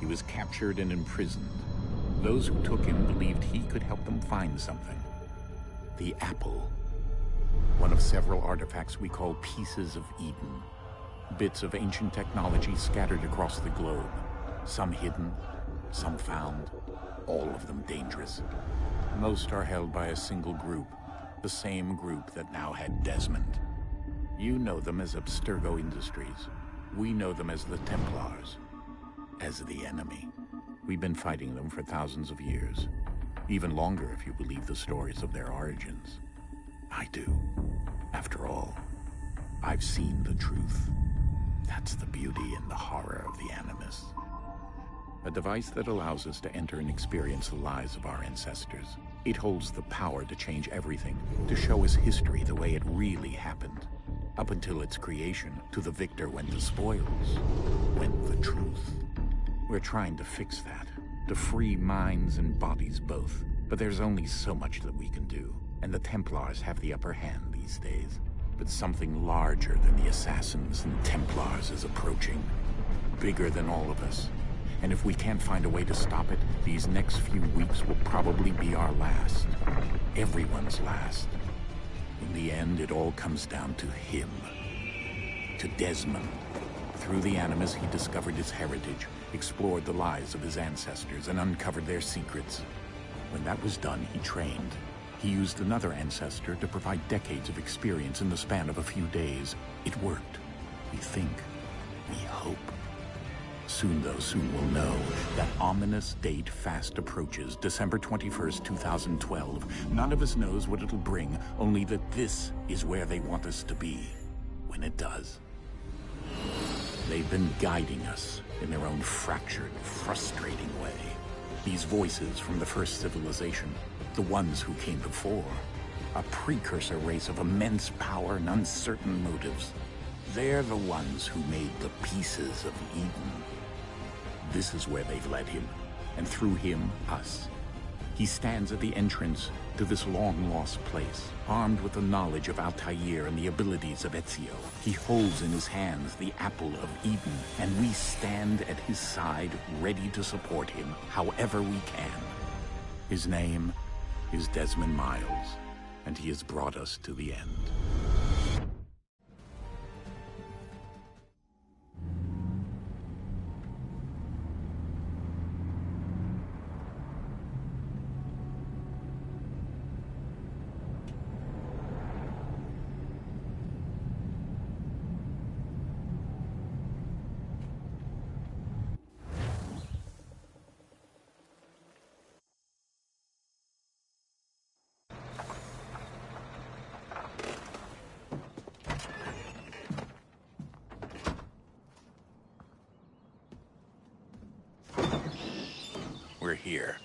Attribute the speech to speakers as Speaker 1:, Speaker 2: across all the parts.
Speaker 1: He was captured and imprisoned. Those who took him believed he could help them find something. The apple. One of several artifacts we call Pieces of Eden. Bits of ancient technology scattered across the globe. Some hidden, some found, all of them dangerous. Most are held by a single group, the same group that now had Desmond. You know them as Abstergo Industries. We know them as the Templars, as the enemy. We've been fighting them for thousands of years, even longer if you believe the stories of their origins. I do. After all, I've seen the truth. That's the beauty and the horror of the Animus. A device that allows us to enter and experience the lives of our ancestors. It holds the power to change everything, to show us history the way it really happened. Up until its creation, to the victor went the spoils, went the truth. We're trying to fix that, to free minds and bodies both. But there's only so much that we can do, and the Templars have the upper hand these days. But something larger than the Assassins and Templars is approaching, bigger than all of us. And if we can't find a way to stop it, these next few weeks will probably be our last. Everyone's last. In the end, it all comes down to him. To Desmond. Through the Animus, he discovered his heritage, explored the lives of his ancestors, and uncovered their secrets. When that was done, he trained. He used another ancestor to provide decades of experience in the span of a few days. It worked. We think. We hope. Soon, though, soon we'll know. That ominous date fast approaches, December 21st, 2012. None of us knows what it'll bring, only that this is where they want us to be, when it does. They've been guiding us in their own fractured, frustrating way. These voices from the first civilization, the ones who came before, a precursor race of immense power and uncertain motives. They're the ones who made the Pieces of Eden. This is where they've led him, and through him, us. He stands at the entrance to this long-lost place, armed with the knowledge of Altair and the abilities of Ezio. He holds in his hands the Apple of Eden, and we stand at his side, ready to support him however we can. His name is Desmond Miles, and he has brought us to the end. We're here.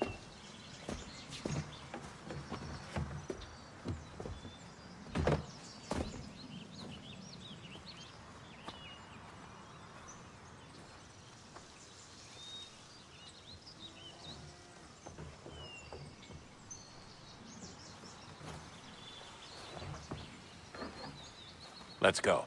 Speaker 1: Let's go.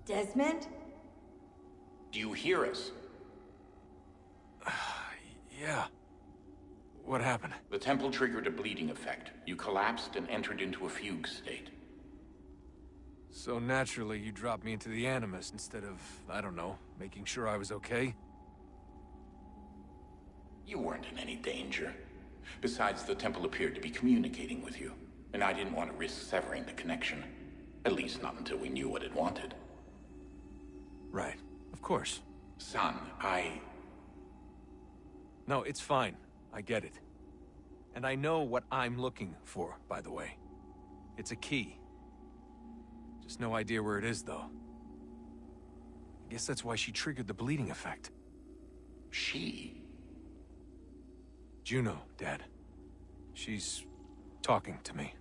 Speaker 2: Desmond?
Speaker 1: Do you hear us?
Speaker 3: Yeah. What happened?
Speaker 1: The temple triggered a bleeding effect. You collapsed and entered into a fugue state.
Speaker 3: So naturally, you dropped me into the Animus instead of, I don't know, making sure I was okay?
Speaker 1: You weren't in any danger. Besides, the temple appeared to be communicating with you, and I didn't want to risk severing the connection. At least not until we knew what it wanted.
Speaker 3: Right. Of course.
Speaker 1: Son,
Speaker 3: No, it's fine. I get it. And I know what I'm looking for, by the way. It's a key. Just no idea where it is, though. I guess that's why she triggered the bleeding effect.
Speaker 1: She?
Speaker 3: Juno, Dad. She's talking to me.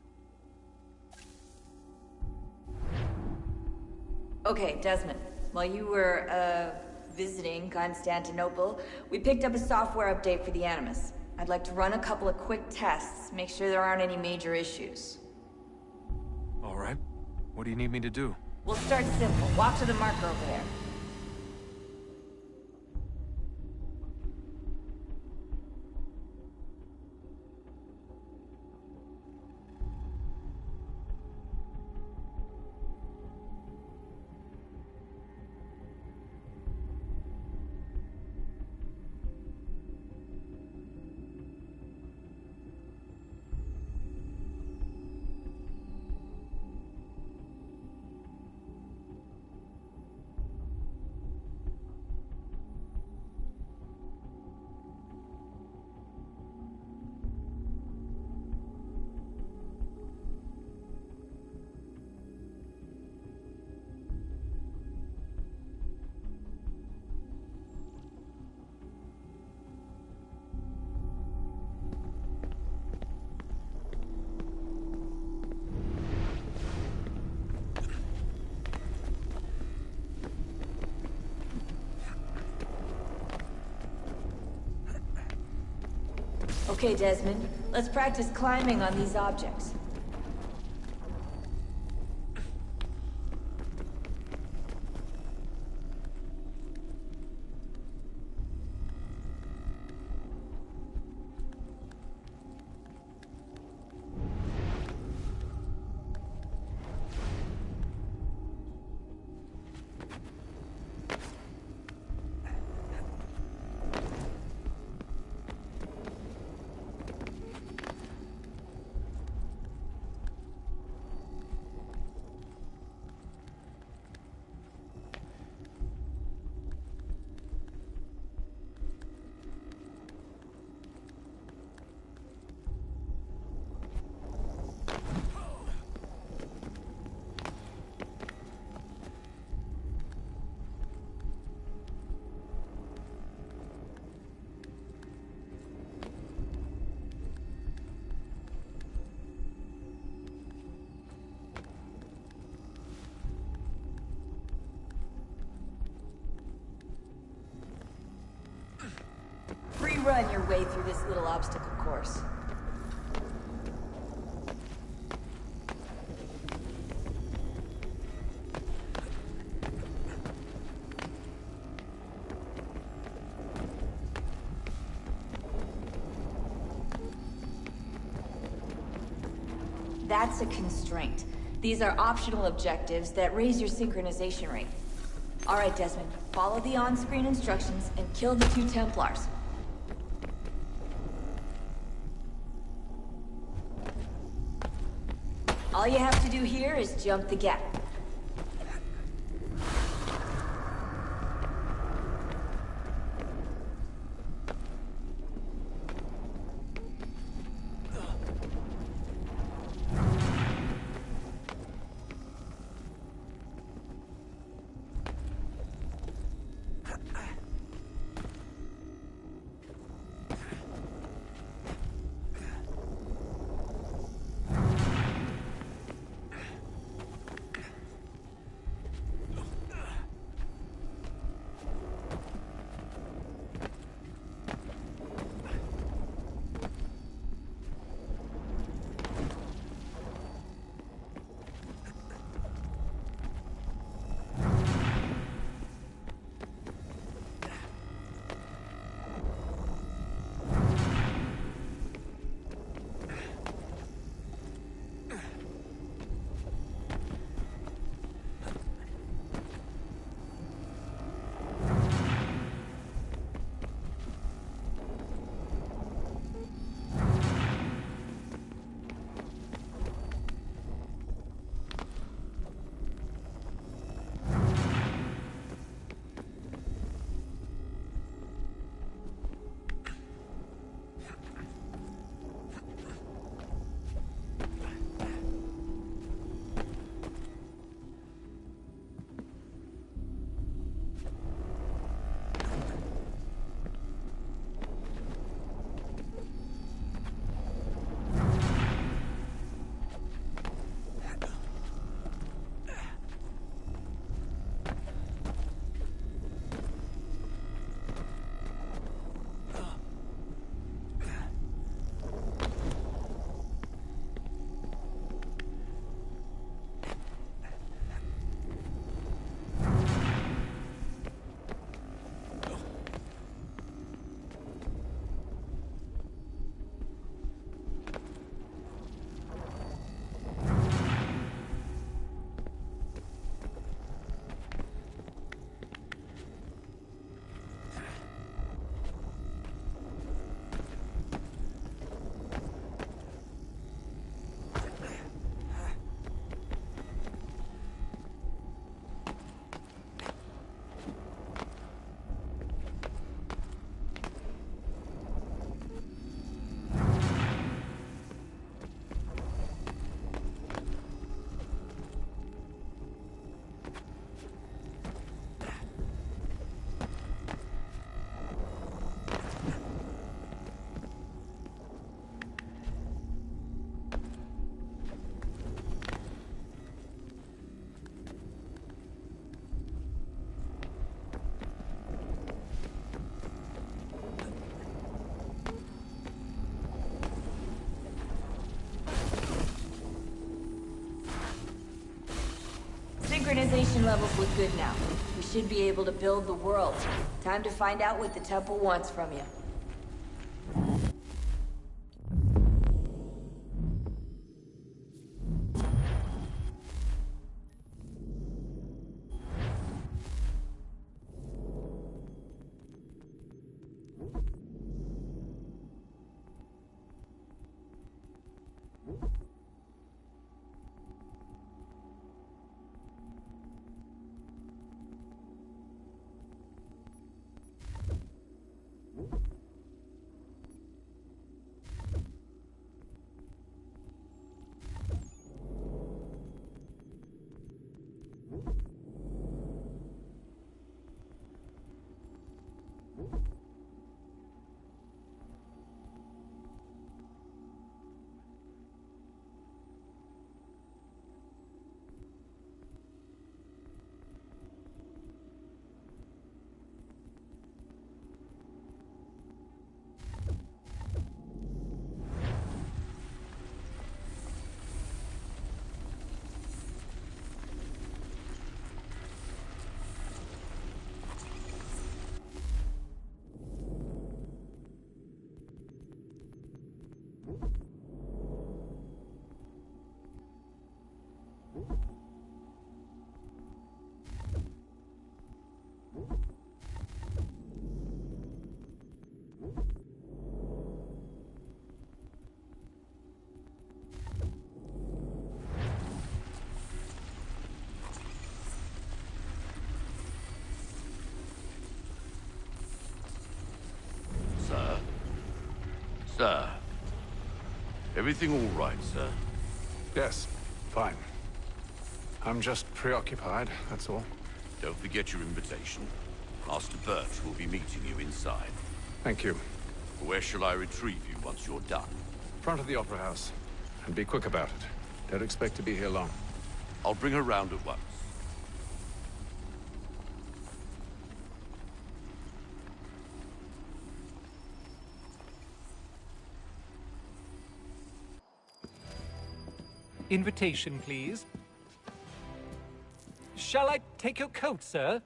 Speaker 2: Okay, Desmond. While you were, visiting Constantinople, we picked up a software update for the Animus. I'd like to run a couple of quick tests, make sure there aren't any major issues.
Speaker 3: All right. What do you need me to do?
Speaker 2: We'll start simple. Walk to the marker over there. Okay, Desmond. Let's practice climbing on these objects. Run your way through this little obstacle course. That's a constraint. These are optional objectives that raise your synchronization rate. All right, Desmond, follow the on-screen instructions and kill the 2 Templars. All you have to do here is jump the gap. Organization levels look good now. We should be able to build the world. Time to find out what the Temple wants from you.
Speaker 4: Sir. Everything all right, sir?
Speaker 5: Yes, fine. I'm just preoccupied, that's all.
Speaker 4: Don't forget your invitation. Master Birch will be meeting you inside.
Speaker 5: Thank you.
Speaker 4: Where shall I retrieve you once you're done?
Speaker 5: Front of the Opera House. And be quick about it. Don't expect to be here long.
Speaker 4: I'll bring her round at once.
Speaker 6: Invitation, please. Shall I take your coat, sir?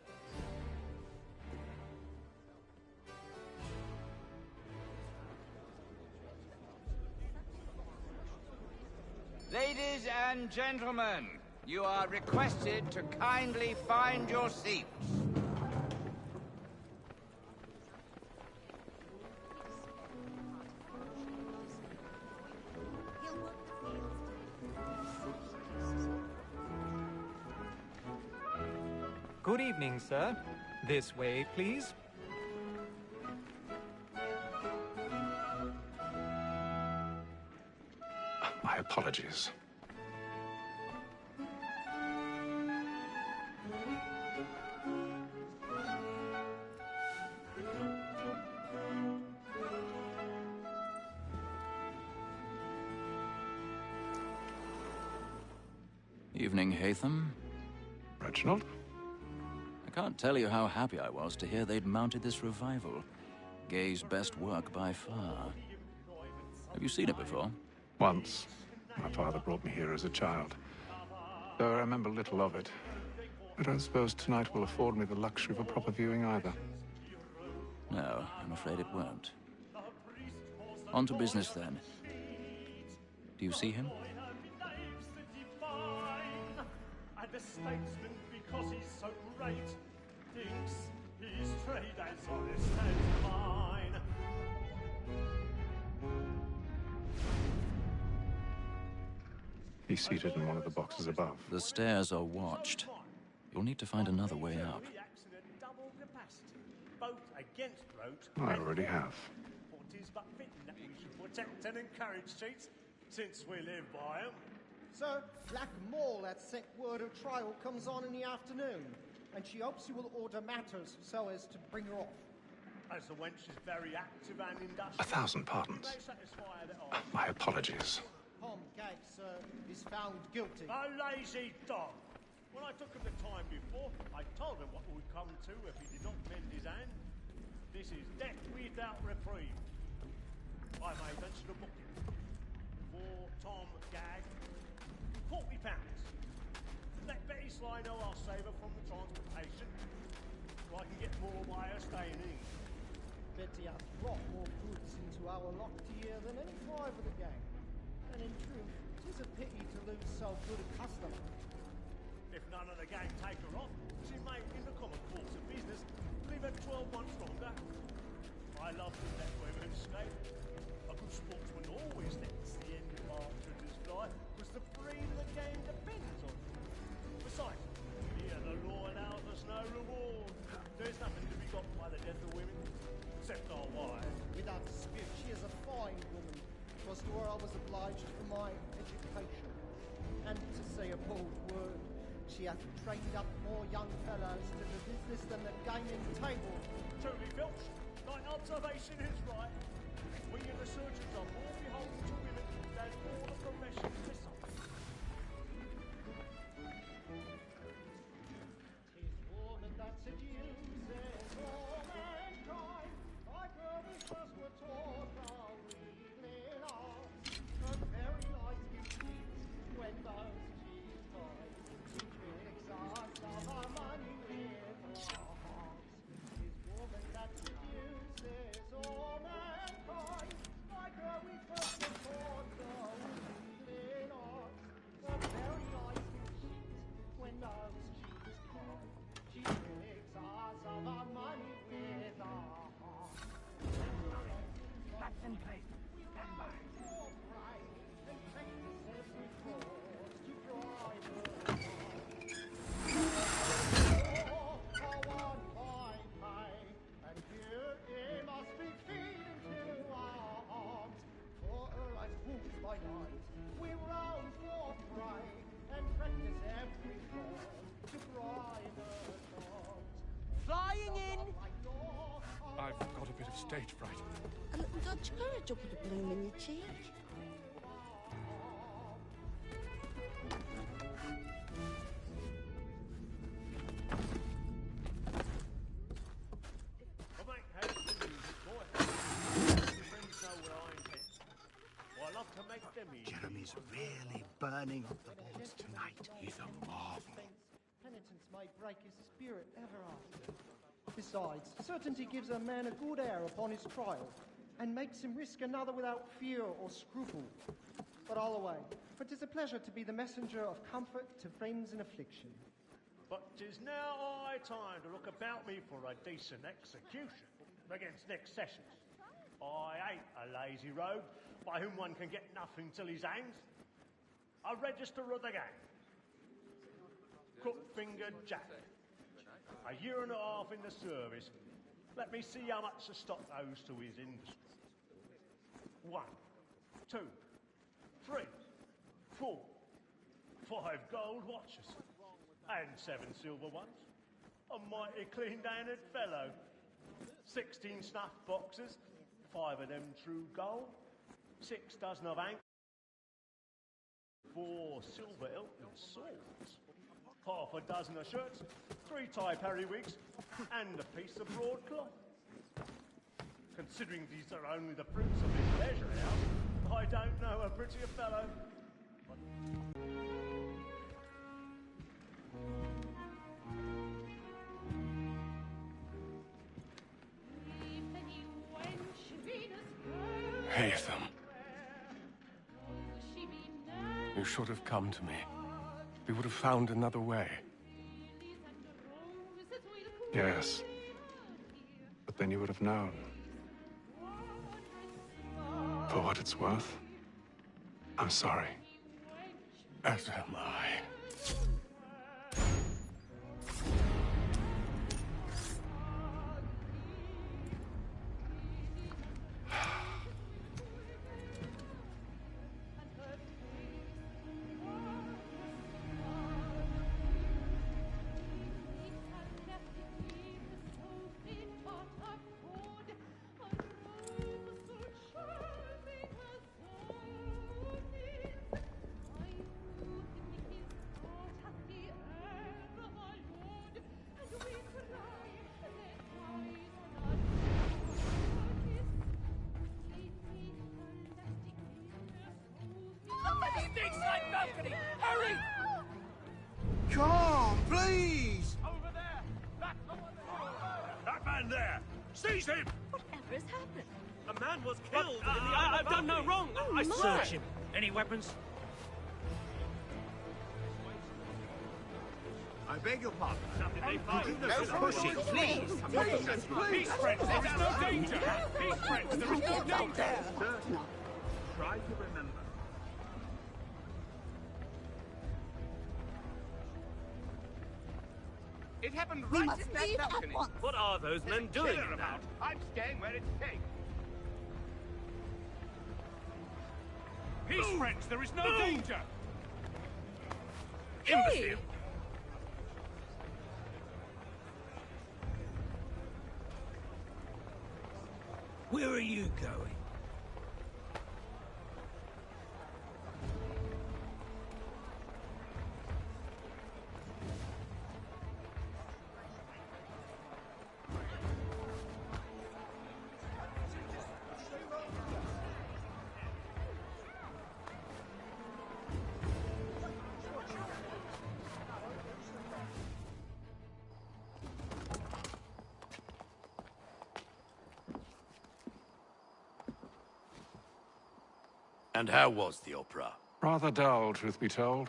Speaker 7: Ladies and gentlemen, you are requested to kindly find your seats.
Speaker 6: Good evening, sir. This way, please.
Speaker 5: My apologies.
Speaker 8: Evening, Haytham.
Speaker 5: Reginald?
Speaker 8: I can't tell you how happy I was to hear they'd mounted this revival. Gay's best work by far. Have you seen it before?
Speaker 5: Once. My father brought me here as a child. Though I remember little of it. I don't suppose tonight will afford me the luxury of a proper viewing either.
Speaker 8: No, I'm afraid it won't. On to business, then. Do you see him?
Speaker 9: And the statesman, because he's so great, thinks his trade as honest as mine.
Speaker 5: He's seated in one of the boxes above.
Speaker 8: The stairs are watched. You'll need to find another way up.
Speaker 5: I already have.
Speaker 9: It is but fitting that we should protect and encourage cheats, since we live by them.
Speaker 10: Sir, Black Maul had set word of trial comes on in the afternoon, and she hopes you will order matters so as to bring her off.
Speaker 9: As the wench is very active and industrious.
Speaker 5: 1,000 pardons.
Speaker 9: They satisfy their eyes.
Speaker 5: My apologies.
Speaker 10: Tom Gates, sir, is found guilty.
Speaker 9: A lazy dog. When I took him the time before, I told him what would come to if he did not mend his hand. This is death without reprieve. I made mention of booking. For Tom Gag, £40. Let Betty so I know I'll save her from the transportation. So I can get more by her staying in.
Speaker 10: Betty has brought more goods into our locked year than any five of the gang. And in truth, 'tis a pity to lose so good a customer.
Speaker 9: If none of the gang take her off, she may, in the common course of business, leave her 12 months longer. I love to let women escape. A good sportsman always lets the end partridges fly, because the breed of the game depends on it. Besides, here the law allows us no reward. There's nothing to be got by the death of women, except our wives.
Speaker 10: Without dispute, she is a fine woman. 'Twas to her I was obliged for my education. And to say a bold word, she hath trained up more young fellows to the business than the gaming table.
Speaker 9: Truly, Filch, thy observation is right. We and the surgeons are more beholden to women than all the professions besides.
Speaker 10: 'Tis woman that seduces all mankind, like her we first were taught our evening arts. Her very lies give cheats when those cheats find. She tricks us of our money with our hearts. 'Tis woman that seduces all mankind, like her we first were taught our evening arts. Her very lies give cheats when those cheats find. She tricks us of our money with our hearts.
Speaker 11: That's in place. Stand by.
Speaker 10: We roam for prey and practice every form to bribe the dogs.
Speaker 11: Flying in!
Speaker 5: I've got a bit of stage fright.
Speaker 11: A little Dutch courage will put a bloom in your cheek.
Speaker 9: I make haste to music, boy. Your friends know where I intend. Well, I love to make them easy.
Speaker 12: Jeremy's really burning up the boards tonight. He's a marvel.
Speaker 10: Penitence may break his spirit ever after. Besides, certainty gives a man a good air upon his trial, and makes him risk another without fear or scruple. But all away, for 'tis a pleasure to be the messenger of comfort to friends in affliction.
Speaker 9: But 'tis now high time to look about me for a decent execution against next sessions. I ain't a lazy rogue by whom one can get nothing till he's hanged. A register of the gang. Crook-fingered Jack. A year and a half in the service. Let me see how much the stock owes to his industry. 1, 2, 3, 4, 5 gold watches. And 7 silver ones. A mighty clean-handed fellow. 16 snuff boxes. 5 of them true gold. 6 dozen of anchors. 4 silver Hilton swords. Half a dozen of shirts, 3 tie periwigs, and a piece of broadcloth. Considering these are only the fruits of his leisure house, I don't know a prettier fellow.
Speaker 5: Haytham. You should have come to me. We would have found another way. Yes. But then you would have known. For what it's worth, I'm sorry. As am I.
Speaker 12: Come on, please!
Speaker 9: Over there! That man there! Seize him!
Speaker 11: Whatever has happened?
Speaker 9: A man was killed in the I've done no wrong! I search him! Any weapons?
Speaker 12: I beg your pardon.
Speaker 9: Something they find.
Speaker 12: No pushing, please.
Speaker 9: Peace, friends! There is no danger! Peace, friends! There is no danger!
Speaker 12: Try to remember.
Speaker 7: It happened
Speaker 11: We
Speaker 7: right
Speaker 11: must
Speaker 7: in that
Speaker 11: leave at
Speaker 7: balcony.
Speaker 11: once.
Speaker 9: What are those men doing in that?
Speaker 7: I'm staying where it's safe.
Speaker 9: Peace, friends! There is no danger!
Speaker 11: Hey!
Speaker 9: Imbecile!
Speaker 12: Where are you going?
Speaker 4: And how was the opera?
Speaker 5: Rather dull, truth be told.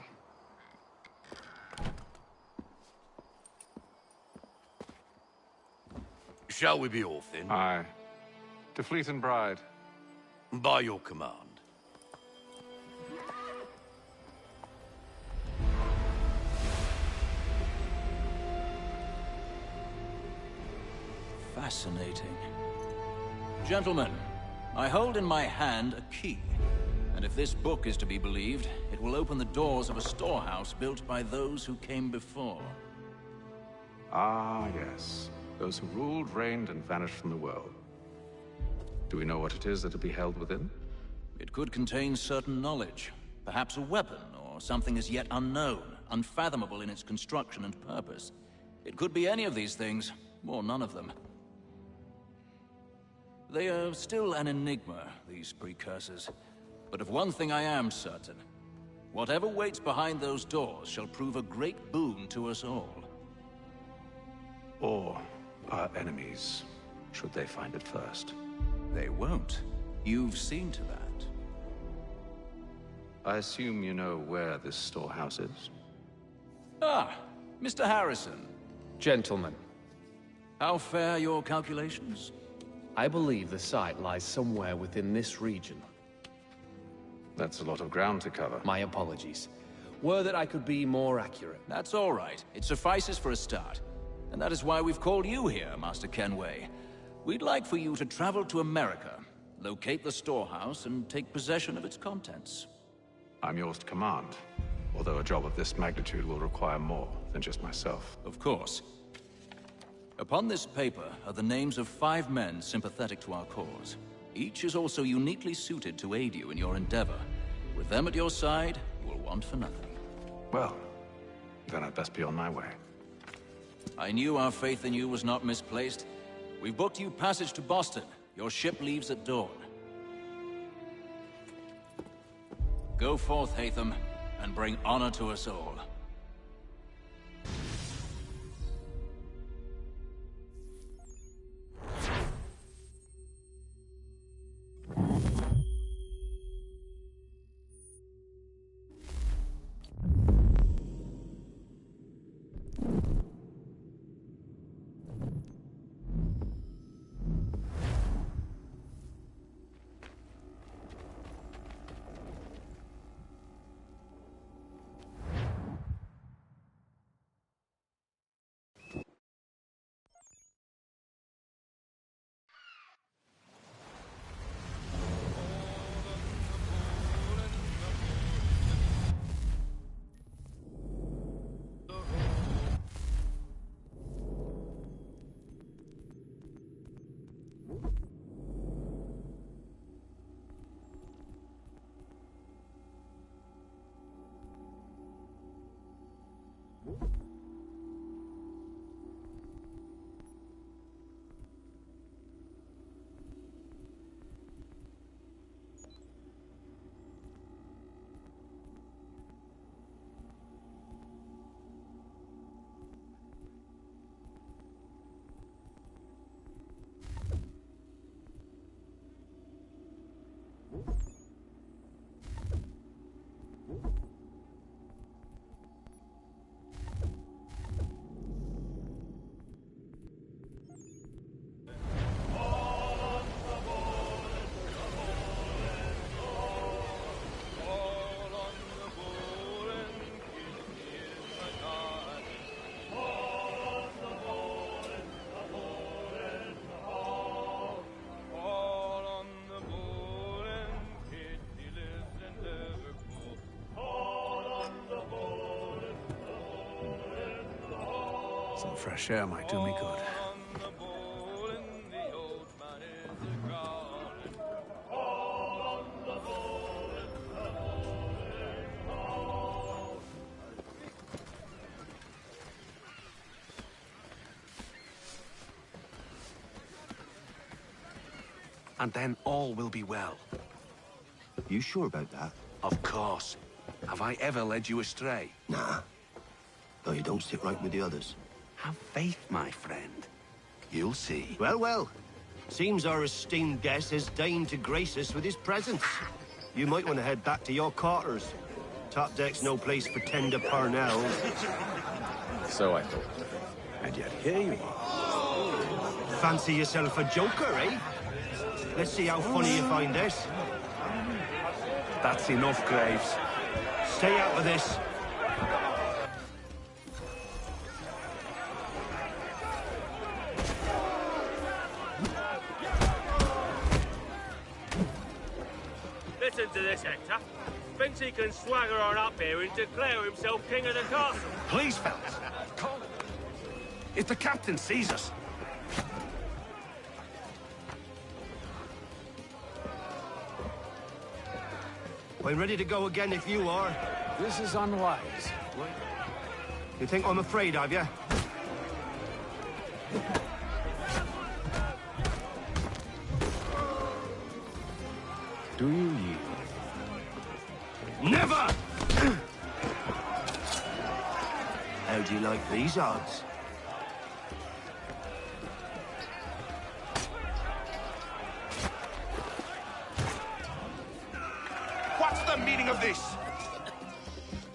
Speaker 4: Shall we be off then?
Speaker 5: Aye. To Fleet and Bride.
Speaker 4: By your command.
Speaker 8: Fascinating. Gentlemen, I hold in my hand a key. And if this book is to be believed, it will open the doors of a storehouse built by those who came before.
Speaker 5: Ah, yes. Those who ruled, reigned, and vanished from the world. Do we know what it is that will be held within?
Speaker 8: It could contain certain knowledge. Perhaps a weapon, or something as yet unknown, unfathomable in its construction and purpose. It could be any of these things, or none of them. They are still an enigma, these precursors. But of one thing I am certain. Whatever waits behind those doors shall prove a great boon to us all.
Speaker 5: Or our enemies, should they find it first.
Speaker 8: They won't. You've seen to that.
Speaker 5: I assume you know where this storehouse is?
Speaker 8: Ah, Mr. Harrison.
Speaker 13: Gentlemen,
Speaker 8: How fare your calculations?
Speaker 13: I believe the site lies somewhere within this region.
Speaker 5: That's a lot of ground to cover.
Speaker 13: My apologies. Were that I could be more accurate.
Speaker 8: That's all right. It suffices for a start. And that is why we've called you here, Master Kenway. We'd like for you to travel to America, locate the storehouse, and take possession of its contents.
Speaker 5: I'm yours to command, although a job of this magnitude will require more than just myself.
Speaker 8: Of course. Upon this paper are the names of 5 men sympathetic to our cause. Each is also uniquely suited to aid you in your endeavor. With them at your side, you will want for nothing.
Speaker 5: Well, then I'd best be on my way.
Speaker 8: I knew our faith in you was not misplaced. We've booked you passage to Boston. Your ship leaves at dawn. Go forth, Hatham, and bring honor to us all.
Speaker 5: Some fresh air might do me good.
Speaker 14: And then all will be well.
Speaker 12: You sure about that?
Speaker 14: Of course. Have I ever led you astray?
Speaker 12: Nah. No, you don't sit right with the others.
Speaker 14: Have faith, my friend. You'll see.
Speaker 12: Well, well. Seems our esteemed guest has deigned to grace us with his presence. You might want to head back to your quarters. Top deck's no place for tender Parnell.
Speaker 13: So I thought.
Speaker 12: And yet here you are. Fancy yourself a joker, eh? Let's see how funny you find this.
Speaker 14: That's enough, Graves.
Speaker 12: Stay out of this.
Speaker 15: Listen to this, Hector. Thinks he can swagger on up here and declare himself king of the castle.
Speaker 14: Please, fellas. Call him. If the captain sees us.
Speaker 12: I'm ready to go again if you are.
Speaker 5: This is unwise.
Speaker 12: You think I'm afraid of you?
Speaker 5: Do you yield?
Speaker 12: Never! How do you like these odds?
Speaker 16: What's the meaning of this?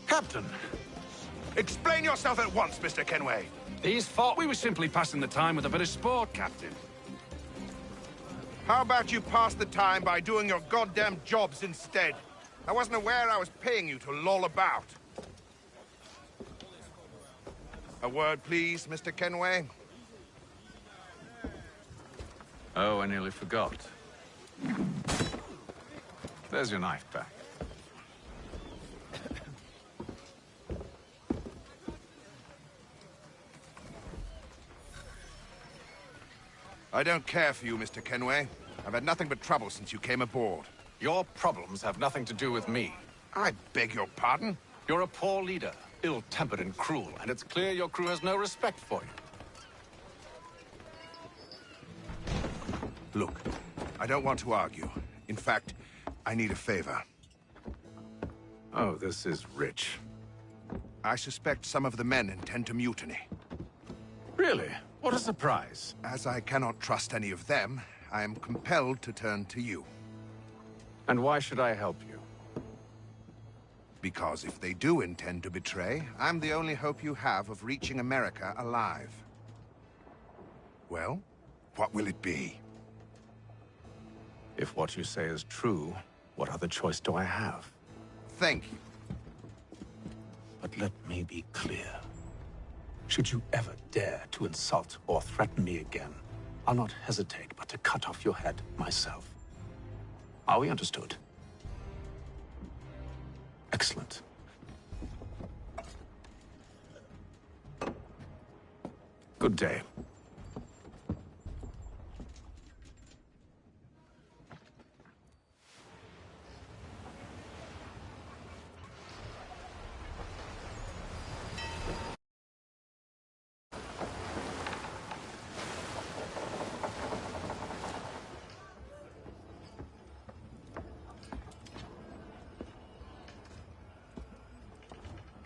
Speaker 14: Captain,
Speaker 16: Explain yourself at once, Mr. Kenway.
Speaker 14: these thought we were simply passing the time with a bit of sport, Captain.
Speaker 16: How about you pass the time by doing your goddamn jobs instead? I wasn't aware I was paying you to loll about. A word, please, Mr. Kenway.
Speaker 5: Oh, I nearly forgot. There's your knife back.
Speaker 16: I don't care for you, Mr. Kenway. I've had nothing but trouble since you came aboard.
Speaker 5: Your problems have nothing to do with me.
Speaker 16: I beg your pardon?
Speaker 5: You're a poor leader, ill-tempered and cruel, and it's clear your crew has no respect for you.
Speaker 16: Look, I don't want to argue. In fact, I need a favor.
Speaker 5: Oh, this is rich.
Speaker 16: I suspect some of the men intend to mutiny.
Speaker 5: Really? What a surprise.
Speaker 16: As I cannot trust any of them, I am compelled to turn to you.
Speaker 5: And why should I help you?
Speaker 16: Because if they do intend to betray, I'm the only hope you have of reaching America alive. Well, what will it be?
Speaker 5: If what you say is true, what other choice do I have?
Speaker 16: Thank you.
Speaker 5: But let me be clear. Should you ever dare to insult or threaten me again, I'll not hesitate but to cut off your head myself. Are we understood? Excellent. Good day.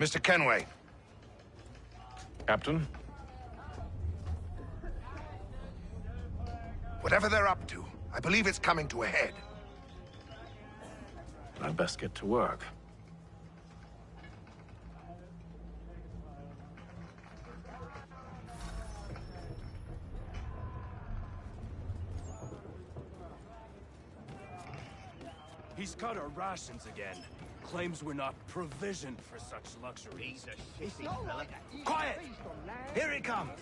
Speaker 16: Mr. Kenway.
Speaker 5: Captain?
Speaker 16: Whatever they're up to, I believe it's coming to a head.
Speaker 5: I'd best get to work.
Speaker 15: He's cut our rations again. Claims we're not provisioned for such luxuries.
Speaker 12: He's a shitty fella.
Speaker 7: Quiet! Here he comes.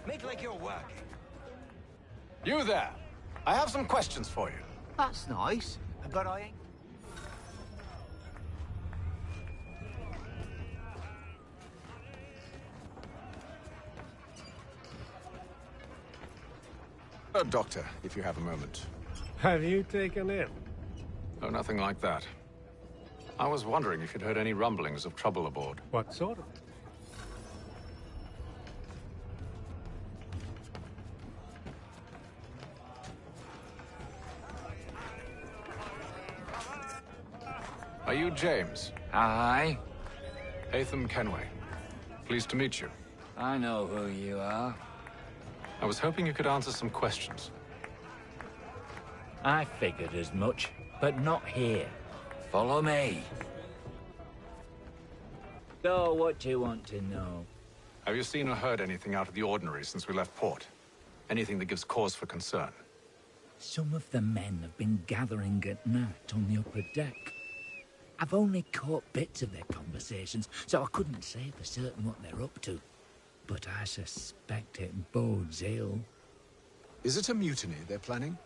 Speaker 7: Make like you're working.
Speaker 5: You there! I have some questions for you.
Speaker 12: That's nice, but I ain't...
Speaker 5: Doctor, if you have a moment.
Speaker 6: Have you taken in?
Speaker 5: Oh, nothing like that. I was wondering if you'd heard any rumblings of trouble aboard.
Speaker 6: What sort of?
Speaker 5: Are you James?
Speaker 17: Aye.
Speaker 5: Haytham Kenway. Pleased to meet you.
Speaker 17: I know who you are.
Speaker 5: I was hoping you could answer some questions.
Speaker 17: I figured as much, but not here. Follow me. So, what do you want to know?
Speaker 5: Have you seen or heard anything out of the ordinary since we left port? Anything that gives cause for concern?
Speaker 17: Some of the men have been gathering at night on the upper deck. I've only caught bits of their conversations, so I couldn't say for certain what they're up to. But I suspect it bodes ill.
Speaker 5: Is it a mutiny they're planning?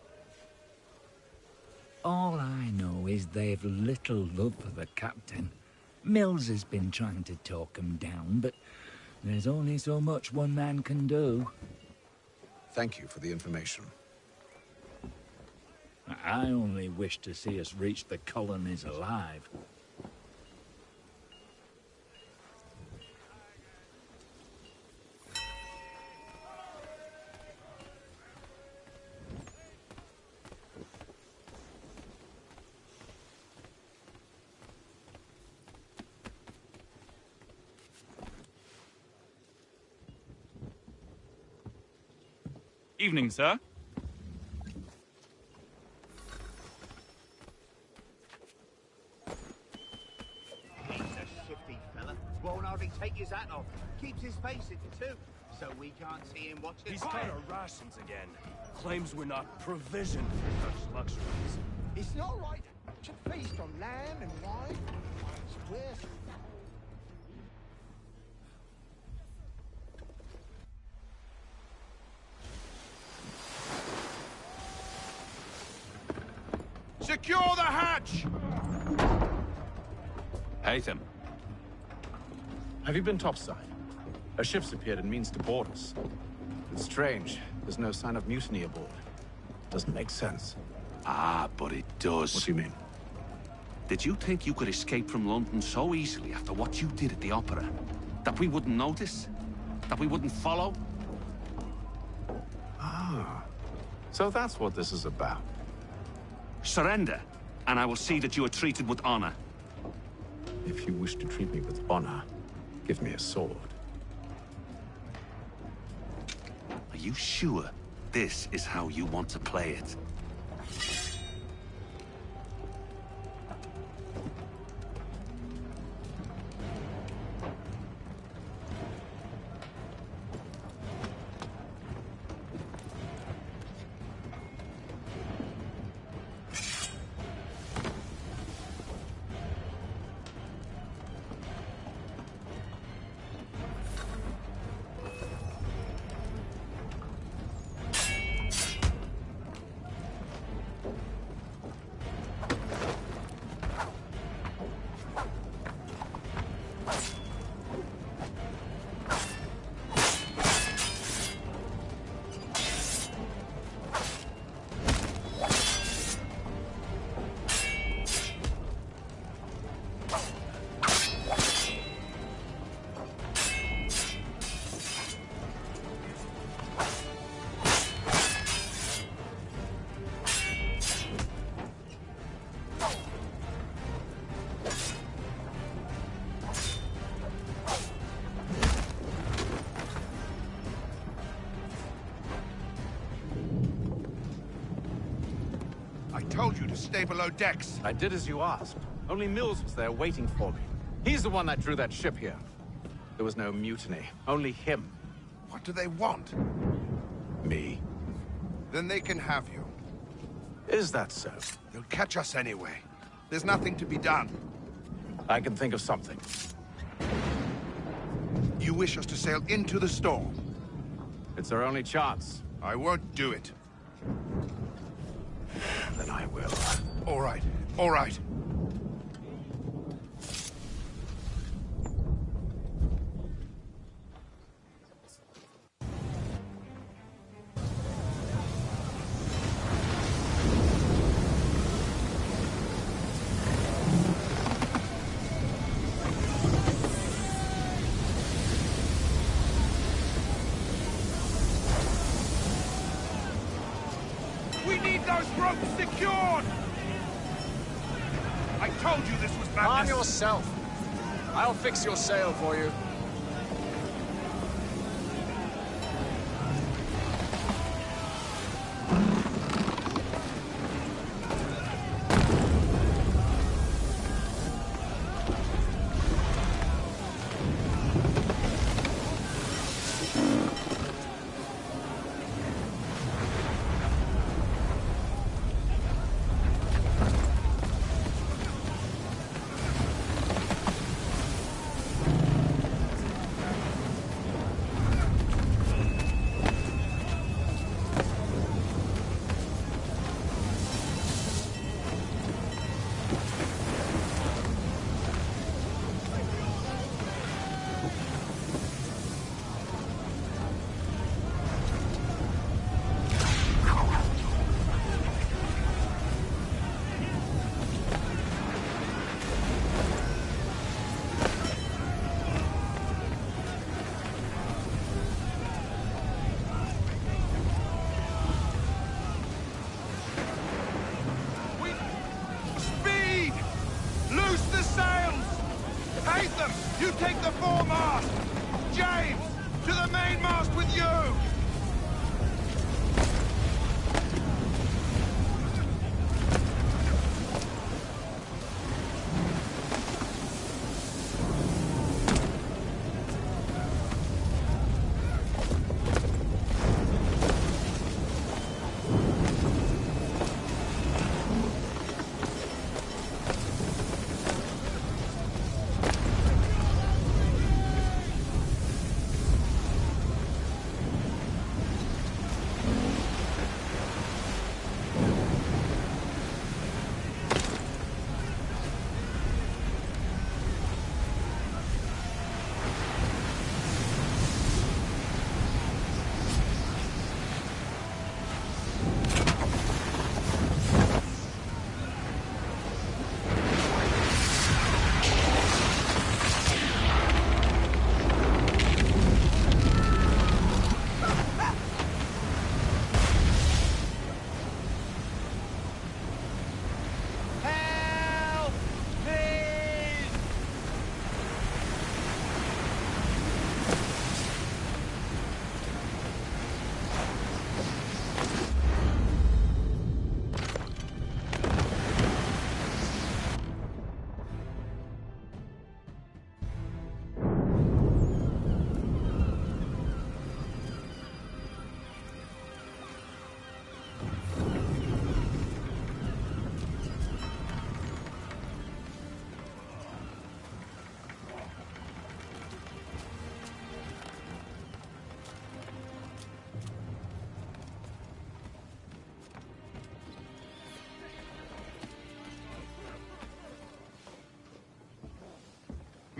Speaker 17: All I know is they've little love for the captain. Mills has been trying to talk him down, but there's only so much one man can do.
Speaker 5: Thank you for the information.
Speaker 17: I only wish to see us reach the colonies alive.
Speaker 18: Evening, sir.
Speaker 7: He's a shifty fella. Won't hardly take his hat off. Keeps his face hidden too, so we can't see him watching.
Speaker 14: He's got our rations again. Claims we're not provisioned for such luxuries.
Speaker 10: It's not right. Should feast on lamb and wine. It's worth.
Speaker 16: Secure the hatch!
Speaker 4: Haytham.
Speaker 5: Have you been topside? A ship's appeared and means to board us. It's strange. There's no sign of mutiny aboard. Doesn't make sense.
Speaker 4: Ah, but it does.
Speaker 5: What do you mean?
Speaker 4: Did you think you could escape from London so easily after what you did at the Opera? That we wouldn't notice? That we wouldn't follow?
Speaker 5: Ah. So that's what this is about.
Speaker 4: Surrender, and I will see that you are treated with honor.
Speaker 5: If you wish to treat me with honor, give me a sword.
Speaker 4: Are you sure this is how you want to play it?
Speaker 16: I told you to stay below decks.
Speaker 5: I did as you asked. Only Mills was there waiting for me. He's the one that drew that ship here. There was no mutiny. Only him.
Speaker 16: What do they want?
Speaker 5: Me.
Speaker 16: Then they can have you.
Speaker 5: Is that so?
Speaker 16: They'll catch us anyway. There's nothing to be done.
Speaker 5: I can think of something.
Speaker 16: You wish us to sail into the storm?
Speaker 5: It's our only chance.
Speaker 16: I won't do it.
Speaker 5: Then I will.
Speaker 16: All right. All right. Secured! I told you this was madness.
Speaker 19: Arm yourself. I'll fix your sail for you.
Speaker 16: You take the foremast! James, to the mainmast with you!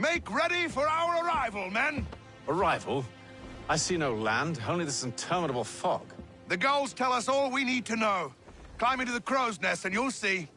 Speaker 16: Make ready for our arrival, men!
Speaker 5: Arrival? I see no land, only this interminable fog.
Speaker 16: The gulls tell us all we need to know. Climb into the crow's nest and you'll see.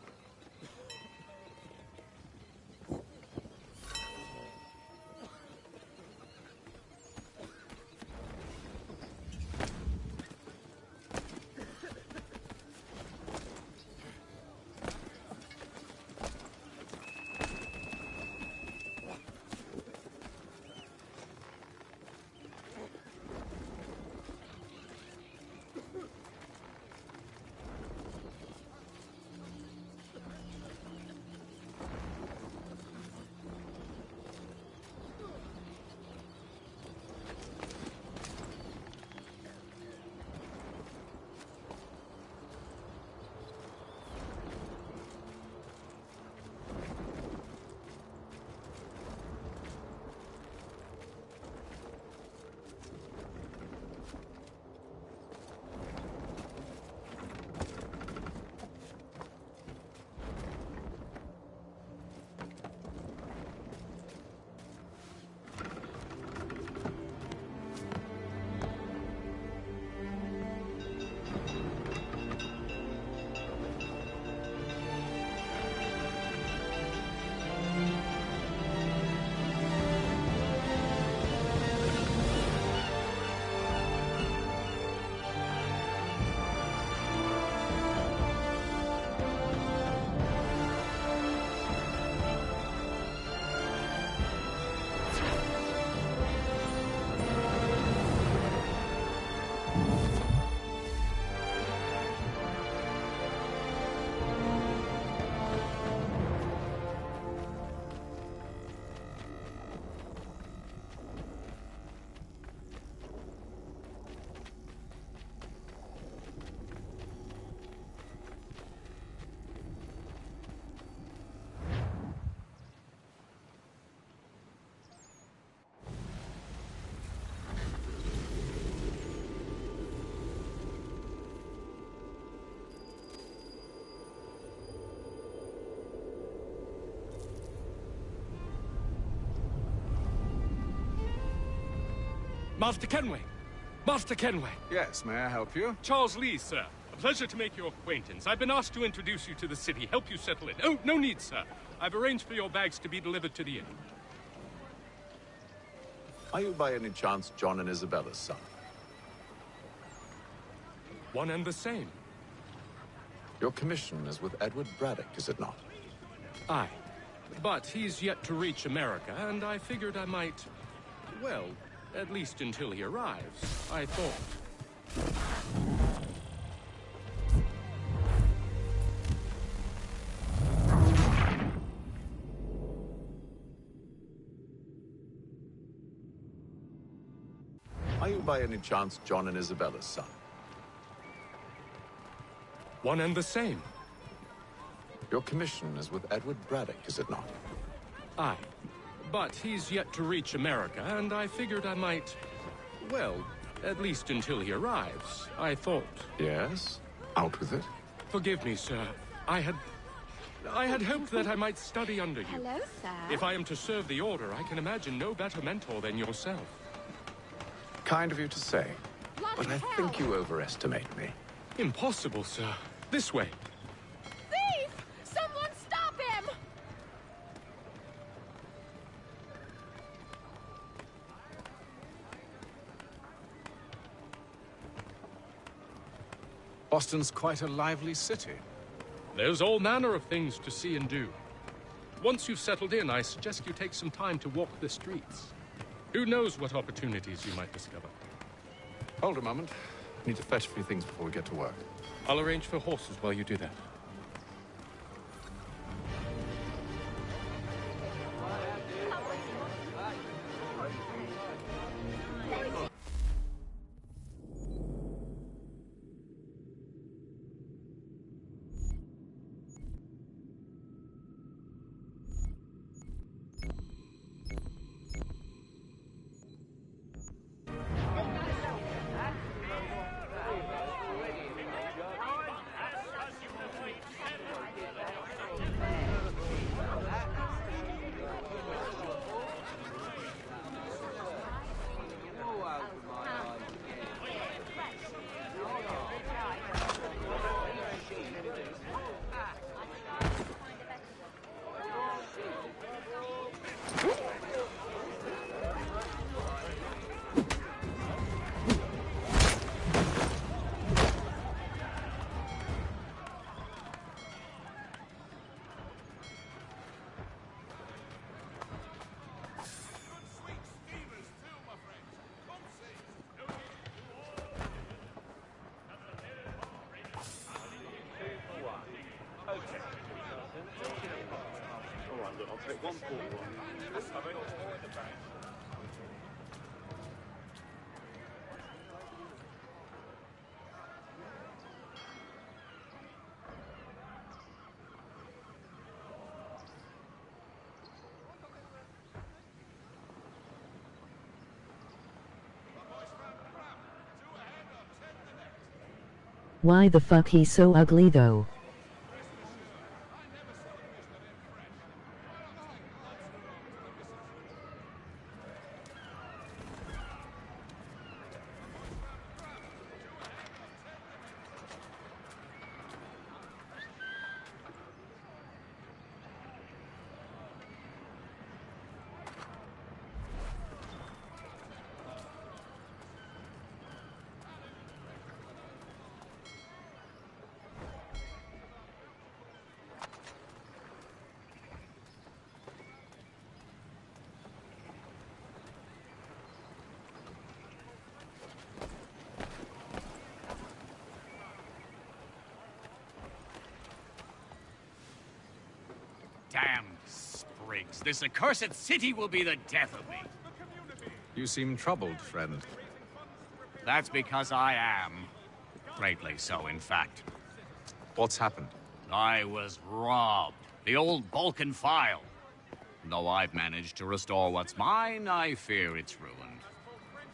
Speaker 14: Master Kenway! Master Kenway!
Speaker 19: Yes, may I help you?
Speaker 14: Charles Lee, sir. A pleasure to make your acquaintance. I've been asked to introduce you to the city, help you settle in. Oh, no need, sir. I've arranged for your bags to be delivered to the inn.
Speaker 5: Are you by any chance John and Isabella's son?
Speaker 14: One and the same.
Speaker 5: Your commission is with Edward Braddock, is it not?
Speaker 14: Aye. But he's yet to reach America, and I figured I might... well, at least until he arrives, I thought.
Speaker 5: Are you by any chance John and Isabella's son?
Speaker 14: One and the same.
Speaker 5: Your commission is with Edward Braddock, is it not?
Speaker 14: Aye. But he's yet to reach America, and I figured I might... well, at least until he arrives, I thought.
Speaker 5: Yes? Out with it.
Speaker 14: Forgive me, sir. I had hoped that I might study under you.
Speaker 11: Hello, sir.
Speaker 14: If I am to serve the Order, I can imagine no better mentor than yourself.
Speaker 5: Kind of you to say, but I think you overestimate me.
Speaker 14: Impossible, sir. This way.
Speaker 11: Thief! Someone stop him!
Speaker 19: Boston's quite a lively city.
Speaker 14: There's all manner of things to see and do. Once you've settled in, I suggest you take some time to walk the streets. Who knows what opportunities you might discover?
Speaker 5: Hold a moment. I need to fetch a few things before we get to work.
Speaker 14: I'll arrange for horses while you do that.
Speaker 20: Why the fuck he's so ugly though?
Speaker 21: Damn sprigs. This accursed city will be the death of me.
Speaker 19: You seem troubled, friend.
Speaker 21: That's because I am. Greatly so, in fact.
Speaker 19: What's happened?
Speaker 21: I was robbed. The old Balkan file. Though I've managed to restore what's mine, I fear it's ruined.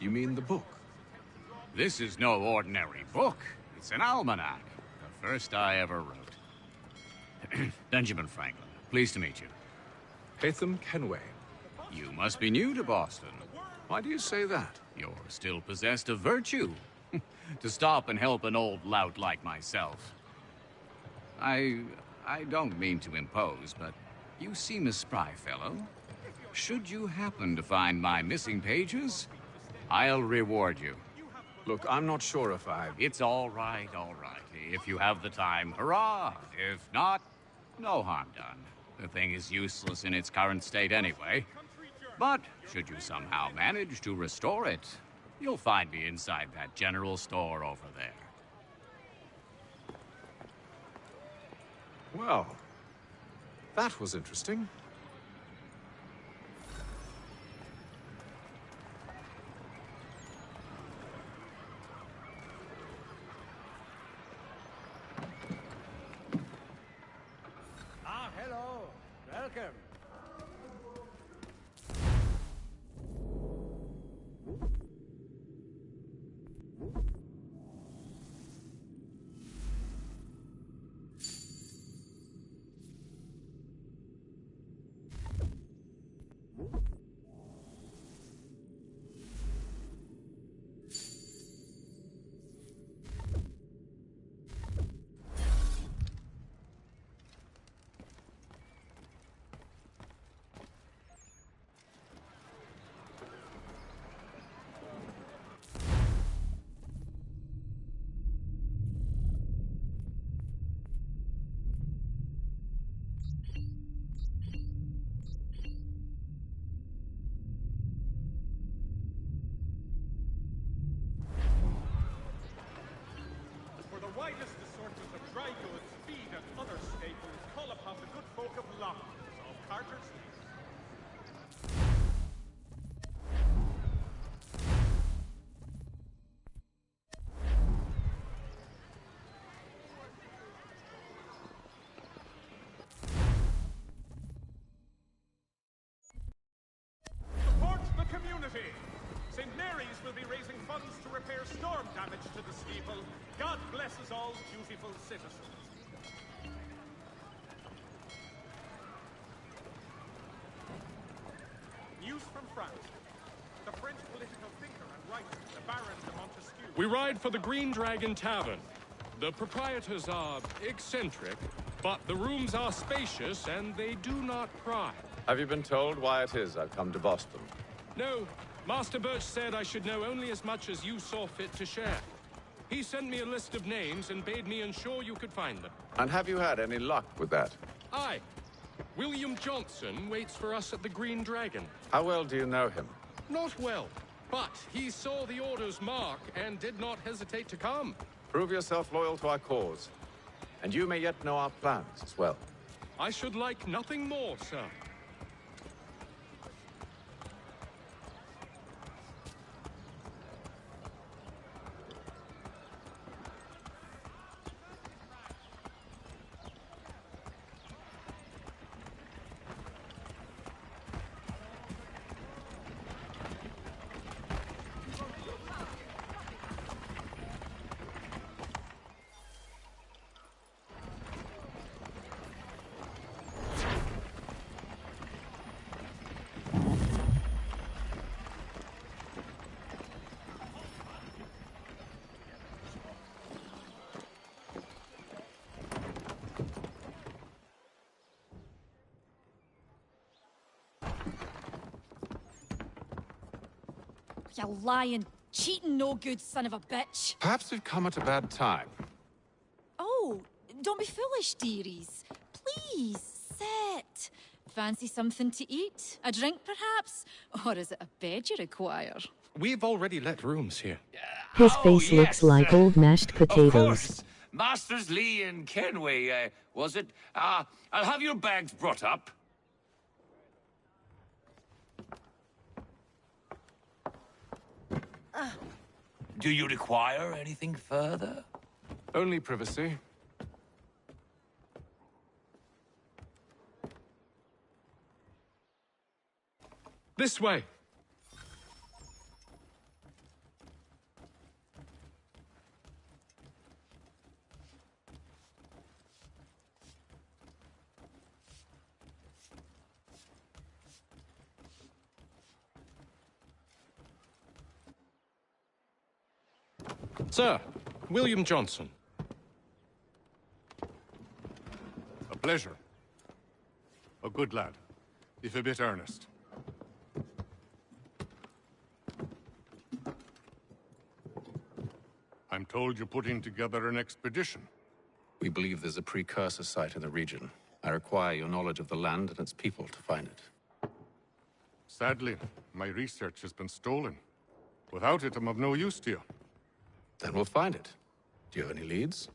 Speaker 19: You mean the book?
Speaker 21: This is no ordinary book. It's an almanac. The first I ever wrote. Benjamin Franklin. Pleased to meet you.
Speaker 19: Haytham Kenway.
Speaker 21: You must be new to Boston.
Speaker 4: Why do you say that?
Speaker 21: You're still possessed of virtue. To stop and help an old lout like myself. I don't mean to impose, but you seem a spry fellow. Should you happen to find my missing pages, I'll reward you.
Speaker 4: Look, I'm not sure if
Speaker 21: It's all right, all right. If you have the time, hurrah! If not, no harm done. The thing is useless in its current state anyway. But should you somehow manage to restore it, you'll find me inside that general store over there.
Speaker 4: Well, that was interesting.
Speaker 9: Ah, hello. Welcome. For the widest assortment of dry goods, feed, and other staples, call upon the good folk of Longlands of Carter's Lease. Support the community! St. Mary's will be raising funds to repair storm damage to the steeple. God blesses all dutiful citizens. News from France. The French political thinker and writer, the Baron de Montesquieu.
Speaker 14: We ride for the Green Dragon Tavern. The proprietors are eccentric, but the rooms are spacious and they do not pry.
Speaker 1: Have you been told why it is I've come to Boston?
Speaker 14: No, Master Birch said I should know only as much as you saw fit to share. He sent me a list of names and bade me ensure you could find them.
Speaker 1: And have you had any luck with that?
Speaker 14: Aye. William Johnson waits for us at the Green Dragon.
Speaker 1: How well do you know him?
Speaker 14: Not well, but he saw the order's mark and did not hesitate to come.
Speaker 1: Prove yourself loyal to our cause. And you may yet know our plans as well.
Speaker 14: I should like nothing more, sir.
Speaker 11: You lying, cheating, no good son of a bitch.
Speaker 4: Perhaps we've come at a bad time.
Speaker 11: Oh, don't be foolish, dearies. Please, sit. Fancy something to eat? A drink, perhaps? Or is it a bed you require?
Speaker 14: We've already let rooms here.
Speaker 20: His face looks like old mashed
Speaker 22: Of
Speaker 20: potatoes.
Speaker 22: course. Masters Lee and Kenway, was it? I'll have your bags brought up. Do you require anything further?
Speaker 4: Only privacy.
Speaker 14: This way. Sir, William Johnson.
Speaker 2: A pleasure. A good lad, if a bit earnest. I'm told you're putting together an expedition.
Speaker 5: We believe there's a precursor site in the region. I require your knowledge of the land and its people to find it.
Speaker 2: Sadly, my research has been stolen. Without it, I'm of no use to you.
Speaker 5: Then we'll find it. Do you have any leads?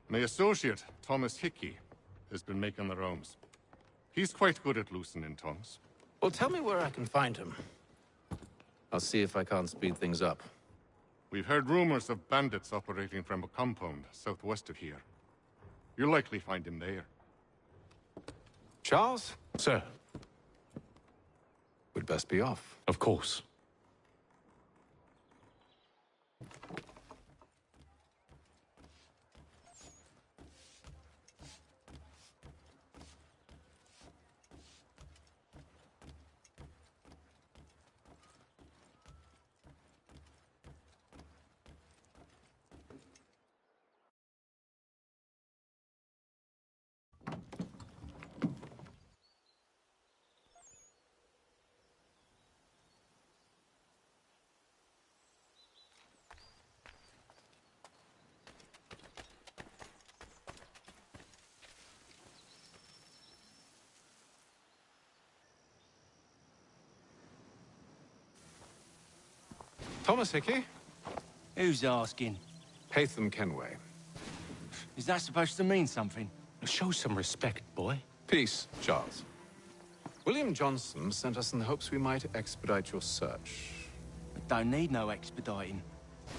Speaker 2: My associate, Thomas Hickey, has been making the rounds. He's quite good at loosening tongues.
Speaker 5: Well, tell me where I can find him. I'll see if I can't speed things up.
Speaker 2: We've heard rumors of bandits operating from a compound southwest of here. You'll likely find him there.
Speaker 5: Charles?
Speaker 14: Sir.
Speaker 5: We'd best be off.
Speaker 14: Of course.
Speaker 5: Thomas Hickey?
Speaker 3: Who's asking?
Speaker 5: Haytham Kenway.
Speaker 3: Is that supposed to mean something?
Speaker 14: Show some respect, boy.
Speaker 5: Peace, Charles. William Johnson sent us in the hopes we might expedite your search.
Speaker 3: Don't need no expediting.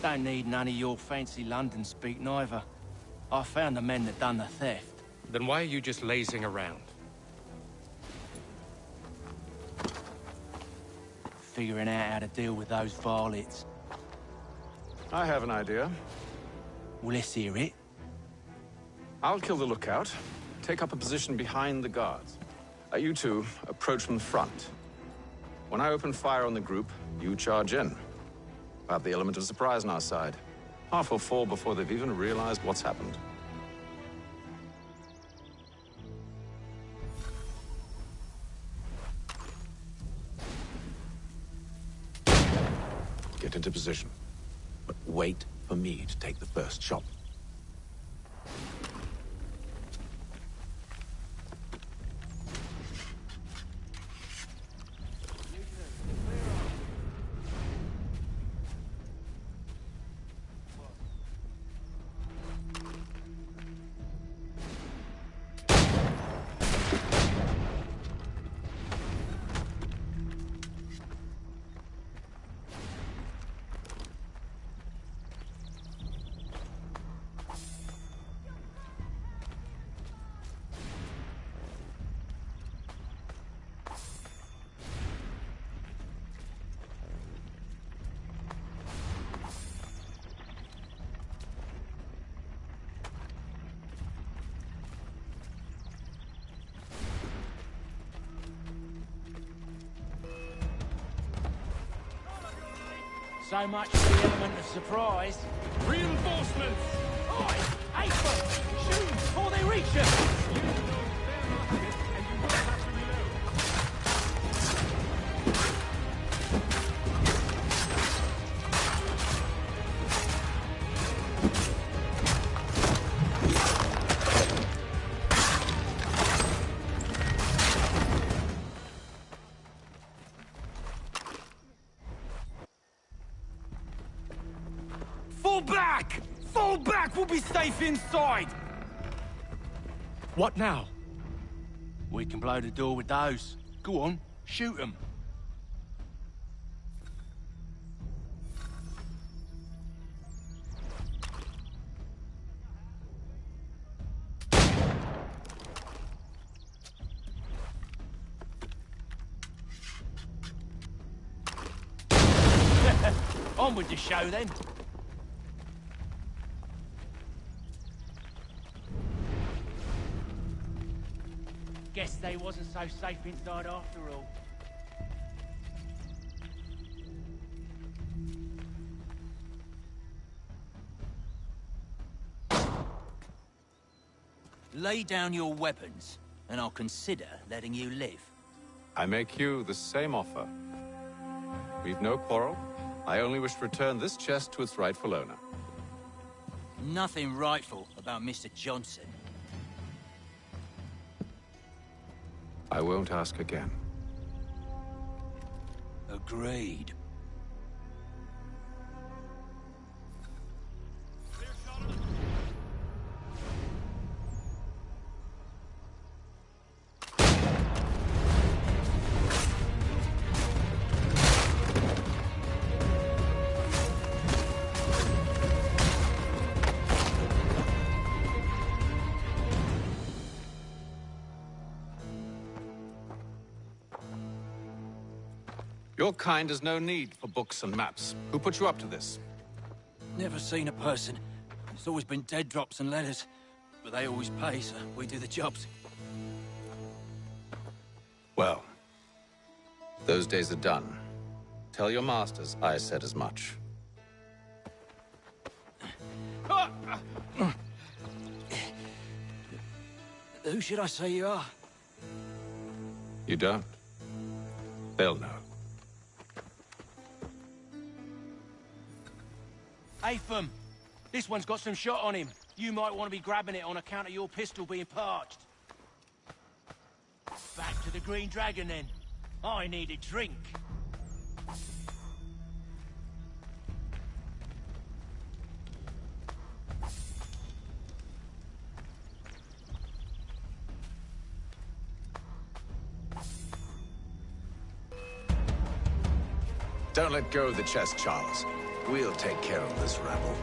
Speaker 3: Don't need none of your fancy London speak neither. I found the men that done the theft.
Speaker 14: Then why are you just lazing around?
Speaker 3: Figuring out how to deal with those varlets.
Speaker 5: I have an idea.
Speaker 3: Well, let's hear it.
Speaker 5: I'll kill the lookout. Take up a position behind the guards. You two approach from the front. When I open fire on the group, you charge in. We'll have the element of surprise on our side. Half will fall before they've even realized what's happened. Get into position. But wait for me to take the first shot.
Speaker 3: So much for the element of surprise.
Speaker 14: Reinforcements!
Speaker 3: Oi! April! Shoot before they reach us!
Speaker 23: Fall back! Fall back! We'll be safe inside!
Speaker 14: What now?
Speaker 3: We can blow the door with those. Go on, shoot them. On with the show then. Guess they wasn't so safe inside after all. Lay down your weapons, and I'll consider letting you live.
Speaker 1: I make you the same offer. We've no quarrel. I only wish to return this chest to its rightful owner.
Speaker 3: Nothing rightful about Mr. Johnson.
Speaker 1: I won't ask again.
Speaker 3: Agreed.
Speaker 1: Your kind has no need for books and maps. Who put you up to this?
Speaker 3: Never seen a person. It's always been dead drops and letters. But they always pay, so we do the jobs.
Speaker 1: Well, those days are done. Tell your masters I said as much.
Speaker 3: Who should I say you are?
Speaker 1: You don't. They'll know.
Speaker 3: Atham, this one's got some shot on him. You might want to be grabbing it on account of your pistol being parched. Back to the Green Dragon, then. I need a drink.
Speaker 1: Don't let go of the chest, Charles. We'll take care of this rabble.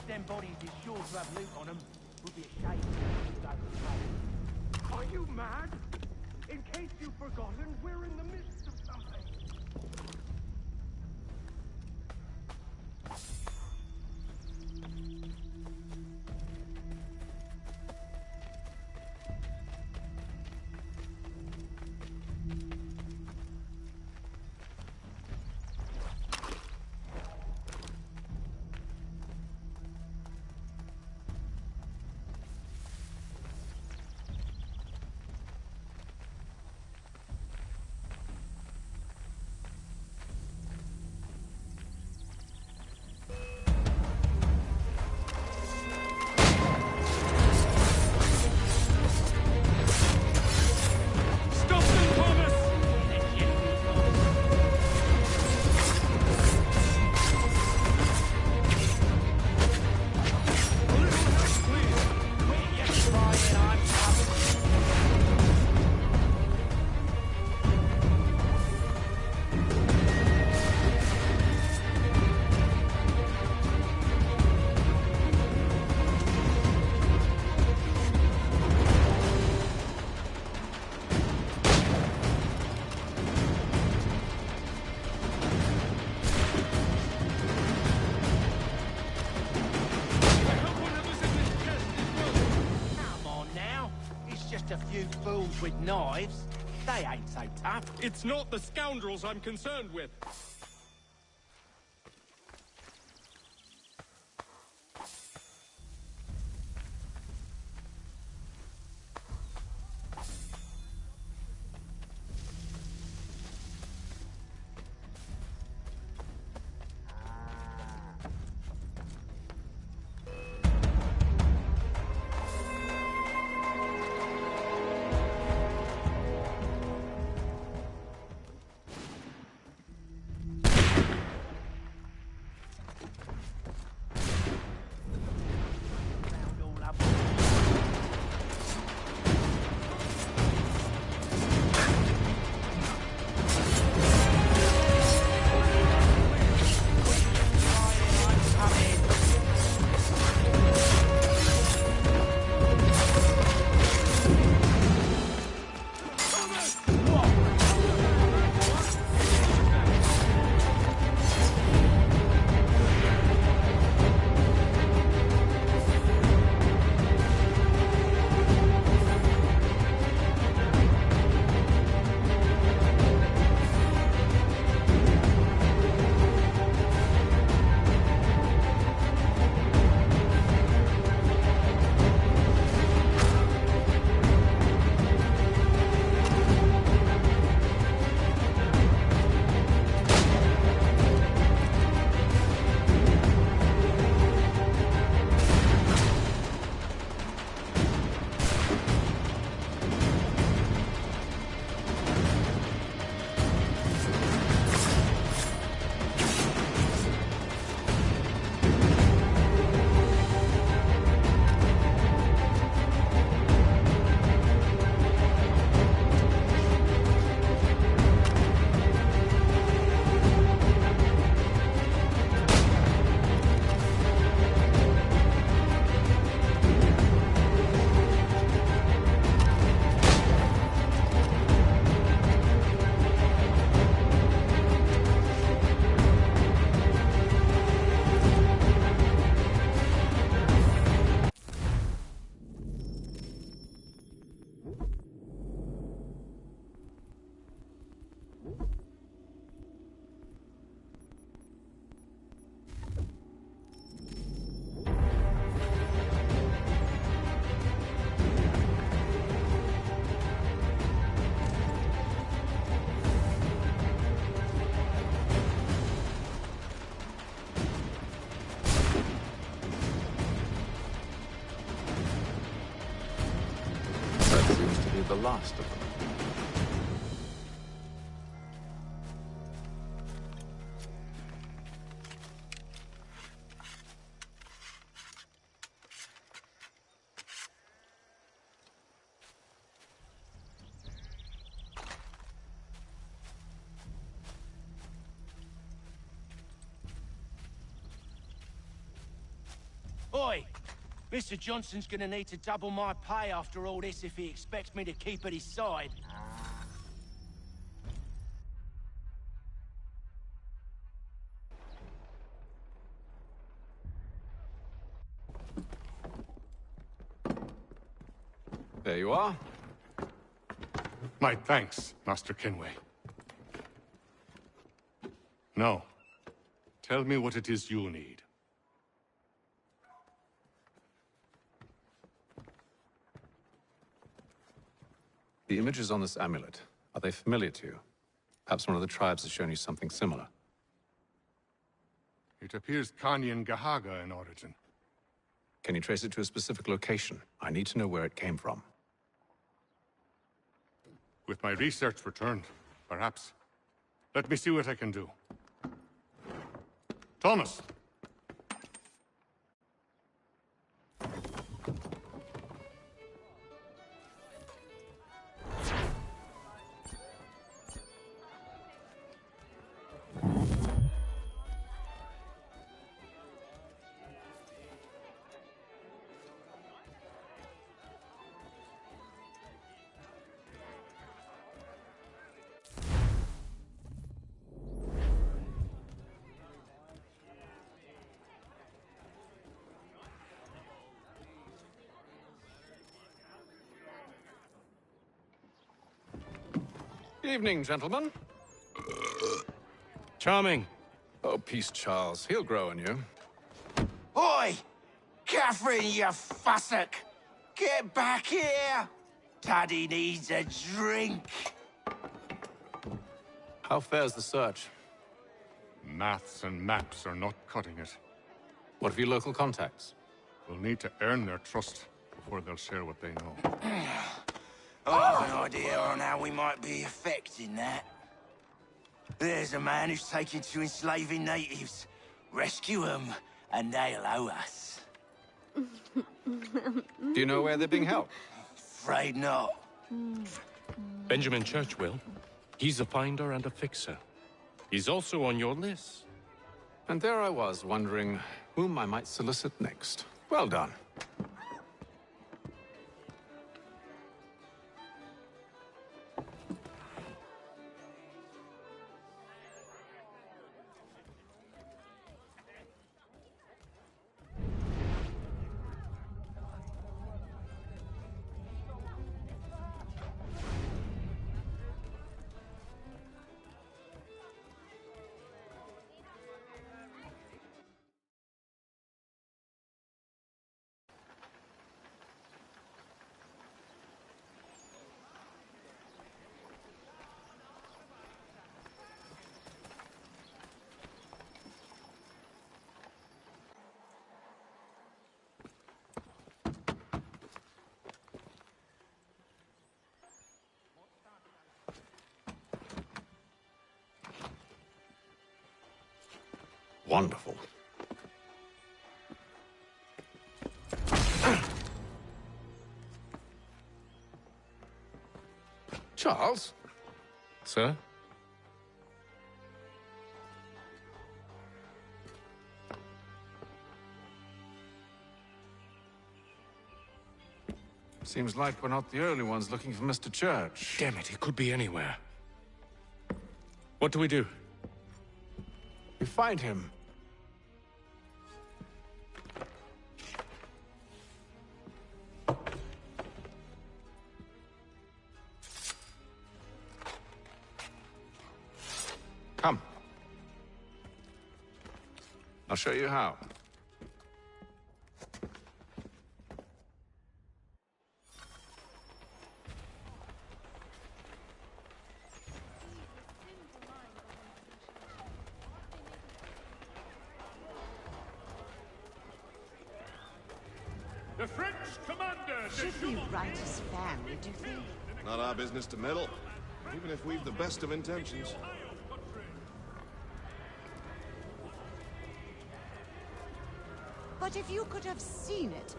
Speaker 3: Them bodies is sure to have loot on them. Would be a shame to go to the
Speaker 9: Are you mad? In case you've forgotten, we're in the midst of something.
Speaker 3: A few fools with knives. They ain't so tough.
Speaker 14: It's not the scoundrels I'm concerned with.
Speaker 1: the last of them.
Speaker 3: Oi! Mr. Johnson's gonna need to double my pay after all this if he expects me to keep at his side.
Speaker 1: There you are.
Speaker 2: My thanks, Master Kenway. Now, tell me what it is you need.
Speaker 1: The images on this amulet, are they familiar to you? Perhaps one of the tribes has shown you something similar.
Speaker 2: It appears Kanyan Gahaga in origin.
Speaker 1: Can you trace it to a specific location? I need to know where it came from.
Speaker 2: With my research returned, perhaps. Let me see what I can do. Thomas!
Speaker 1: Evening, gentlemen.
Speaker 3: Charming.
Speaker 1: Oh, peace, Charles. He'll grow on you.
Speaker 23: Oi! Catherine, you fussock! Get back here! Daddy needs a drink.
Speaker 1: How fares the search?
Speaker 2: Maths and maps are not cutting it.
Speaker 1: What of your local contacts?
Speaker 2: We'll need to earn their trust before they'll share what they know.
Speaker 23: I have an idea on how we might be affecting that. There's a man who's taken to enslaving natives. Rescue them, and they'll owe us.
Speaker 1: Do you know where they're being held?
Speaker 23: Afraid not.
Speaker 14: Benjamin Church will. He's a finder and a fixer. He's also on your list.
Speaker 1: And there I was, wondering whom I might solicit next. Well done. Wonderful. Charles?
Speaker 14: Sir?
Speaker 1: Seems like we're not the only ones looking for Mr. Church.
Speaker 14: Damn it, he could be anywhere. What do we do?
Speaker 1: We find him. Come. I'll show you how.
Speaker 9: The French commander!
Speaker 8: Should be right as family, do you think? Not our business to meddle, even if we've the best of intentions.
Speaker 13: But if you could have seen it,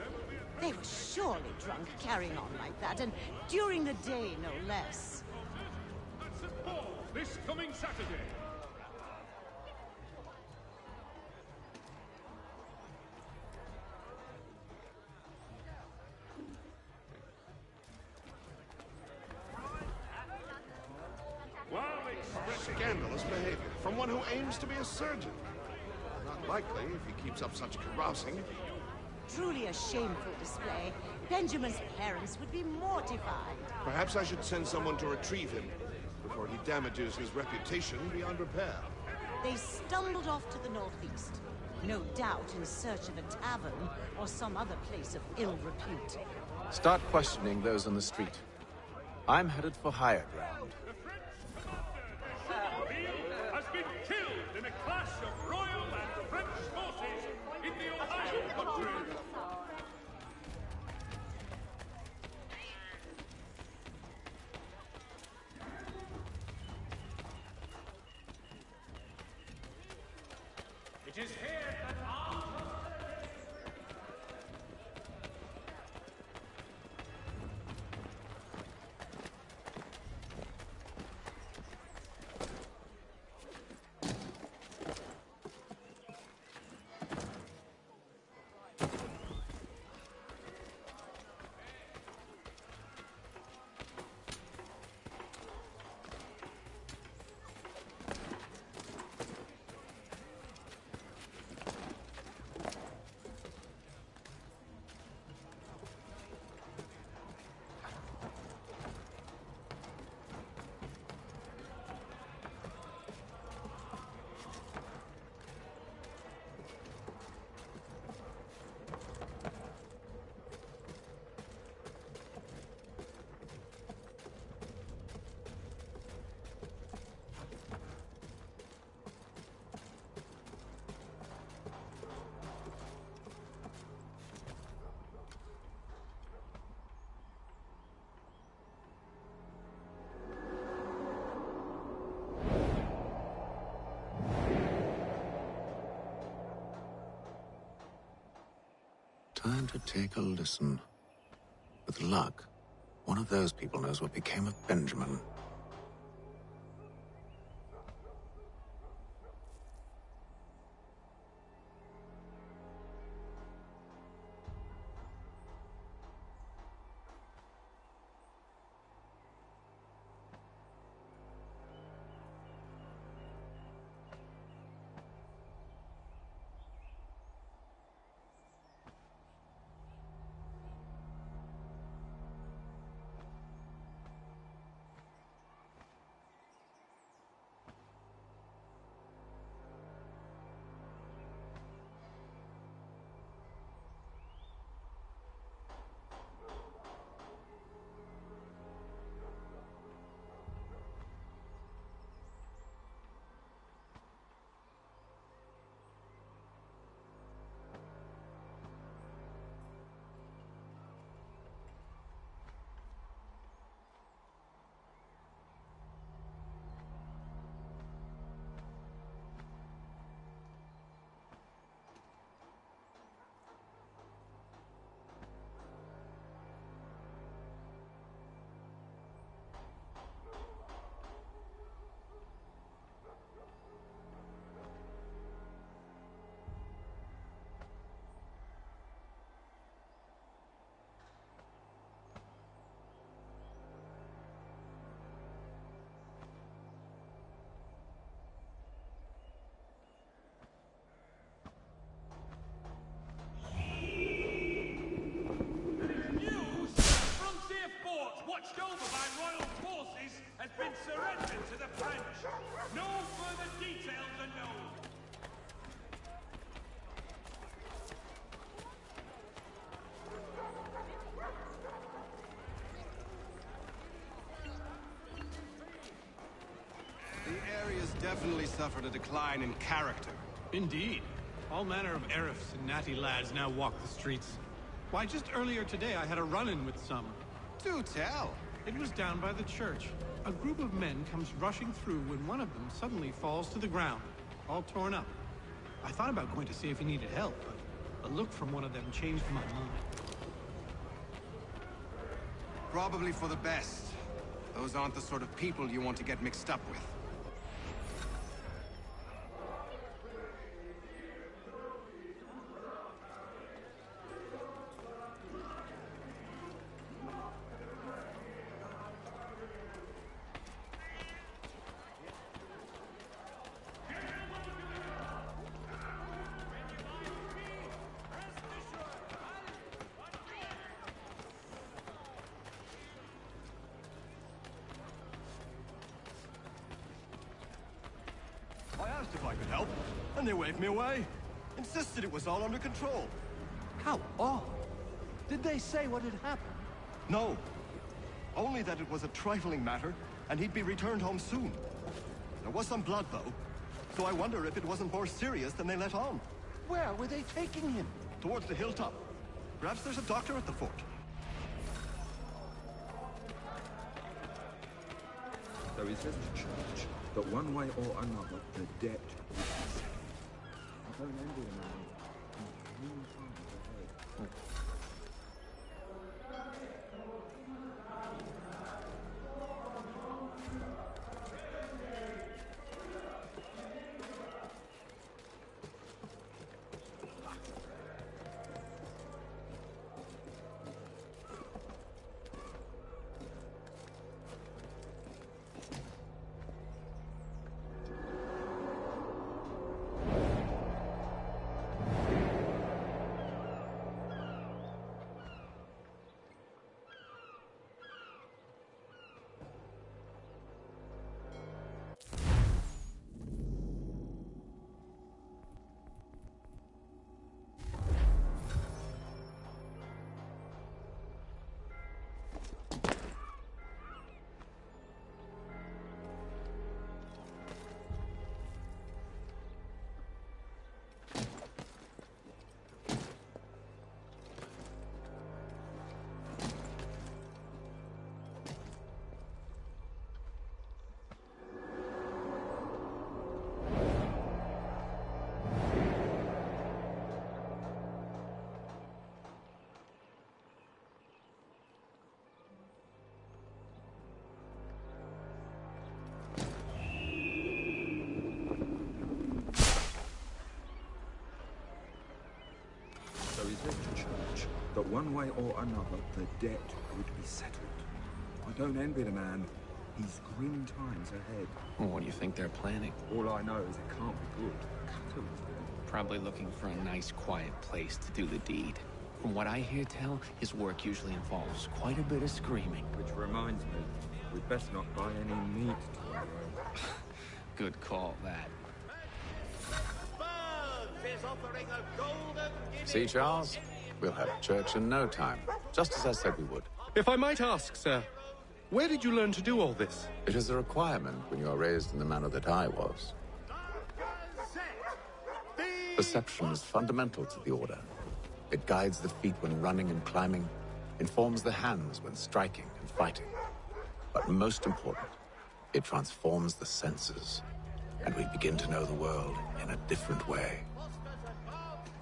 Speaker 13: they were surely drunk carrying on like that, and during the day, no less.
Speaker 14: St. Paul, this coming Saturday.
Speaker 8: Scandalous behavior from one who aims to be a surgeon. Not likely if he keeps up such carousing.
Speaker 13: Truly a shameful display. Benjamin's parents would be mortified.
Speaker 8: Perhaps I should send someone to retrieve him before he damages his reputation beyond repair.
Speaker 13: They stumbled off to the northeast, no doubt in search of a tavern or some other place of ill repute.
Speaker 1: Start questioning those on the street. I'm headed for higher ground.
Speaker 14: Has been killed in a clash of Royal and French forces in the Ohio country. It is here that our
Speaker 5: Time to take a listen. With luck, one of those people knows what became of Benjamin.
Speaker 14: watched over by royal forces, has been surrendered to the French. No further details are known.
Speaker 15: The area's definitely suffered a decline in character.
Speaker 24: Indeed. All manner of Arifs and natty lads now walk the streets. Why, just earlier today I had a run-in with some.
Speaker 15: Do tell.
Speaker 24: It was down by the church. A group of men comes rushing through when one of them suddenly falls to the ground, all torn up. I thought about going to see if he needed help, but a look from one of them changed my mind.
Speaker 15: Probably for the best. Those aren't the sort of people you want to get mixed up with.
Speaker 6: I asked if I could help, and they waved me away. Insisted it was all under control. How odd. Did they say what had happened? No. Only that it was a trifling matter, and he'd be returned home soon. There was some blood, though, so I wonder if it wasn't more serious than they let on. Where were they taking him? Towards the hilltop. Perhaps there's a doctor at the fort.
Speaker 12: There is this church, but one way or another, the debt will be settled. I don't envy the man. He's clean times ahead. Church, but one way or another, the debt would be settled. I don't envy the man. He's grim times ahead.
Speaker 17: Well, what do you think they're planning?
Speaker 12: All I know is it can't be good.
Speaker 17: Probably looking for a nice, quiet place to do the deed. From what I hear tell, his work usually involves quite a bit of screaming.
Speaker 12: Which reminds me, we'd best not buy any meat tomorrow.
Speaker 17: Good call, that.
Speaker 1: See, Charles? We'll have church in no time, just as I said we would.
Speaker 14: If I might ask, sir, where did you learn to do all this?
Speaker 1: It is a requirement when you are raised in the manner that I was. Perception is fundamental to the Order. It guides the feet when running and climbing, informs the hands when striking and fighting. But most important, it transforms the senses, and we begin to know the world in a different way.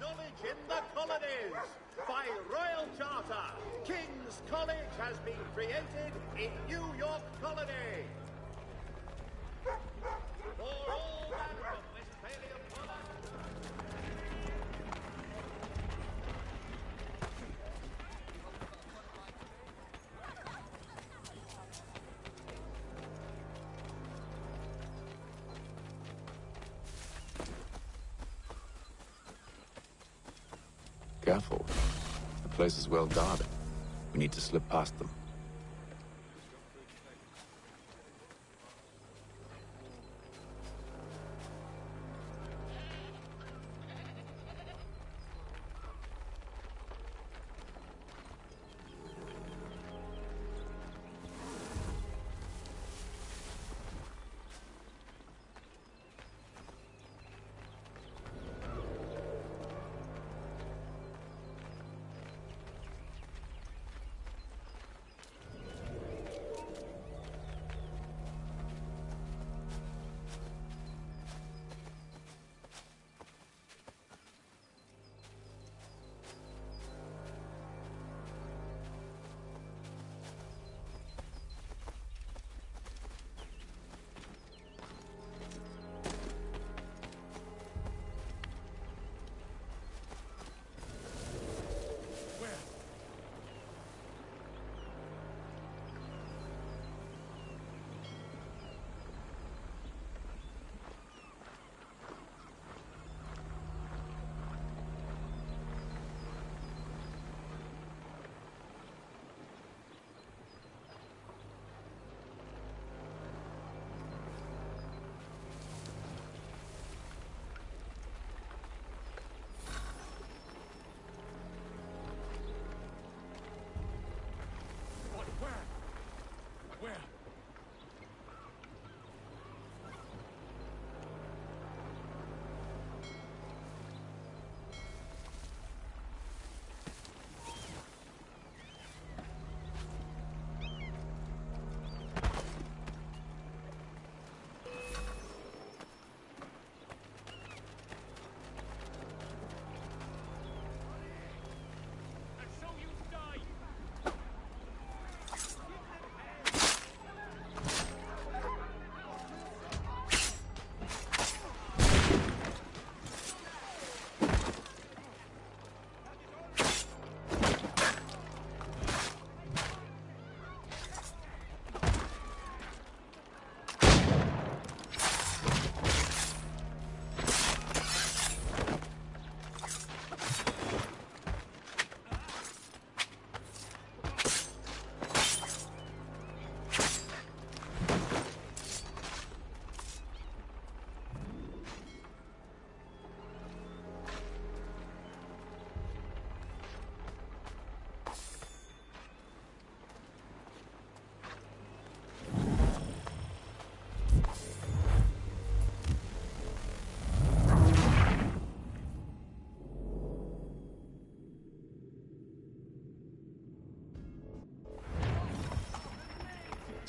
Speaker 7: Knowledge in the colonies! By royal charter, King's College has been created in New York Colony. For all manner of Westphalian products.
Speaker 1: Careful. The place is well guarded. We need to slip past them.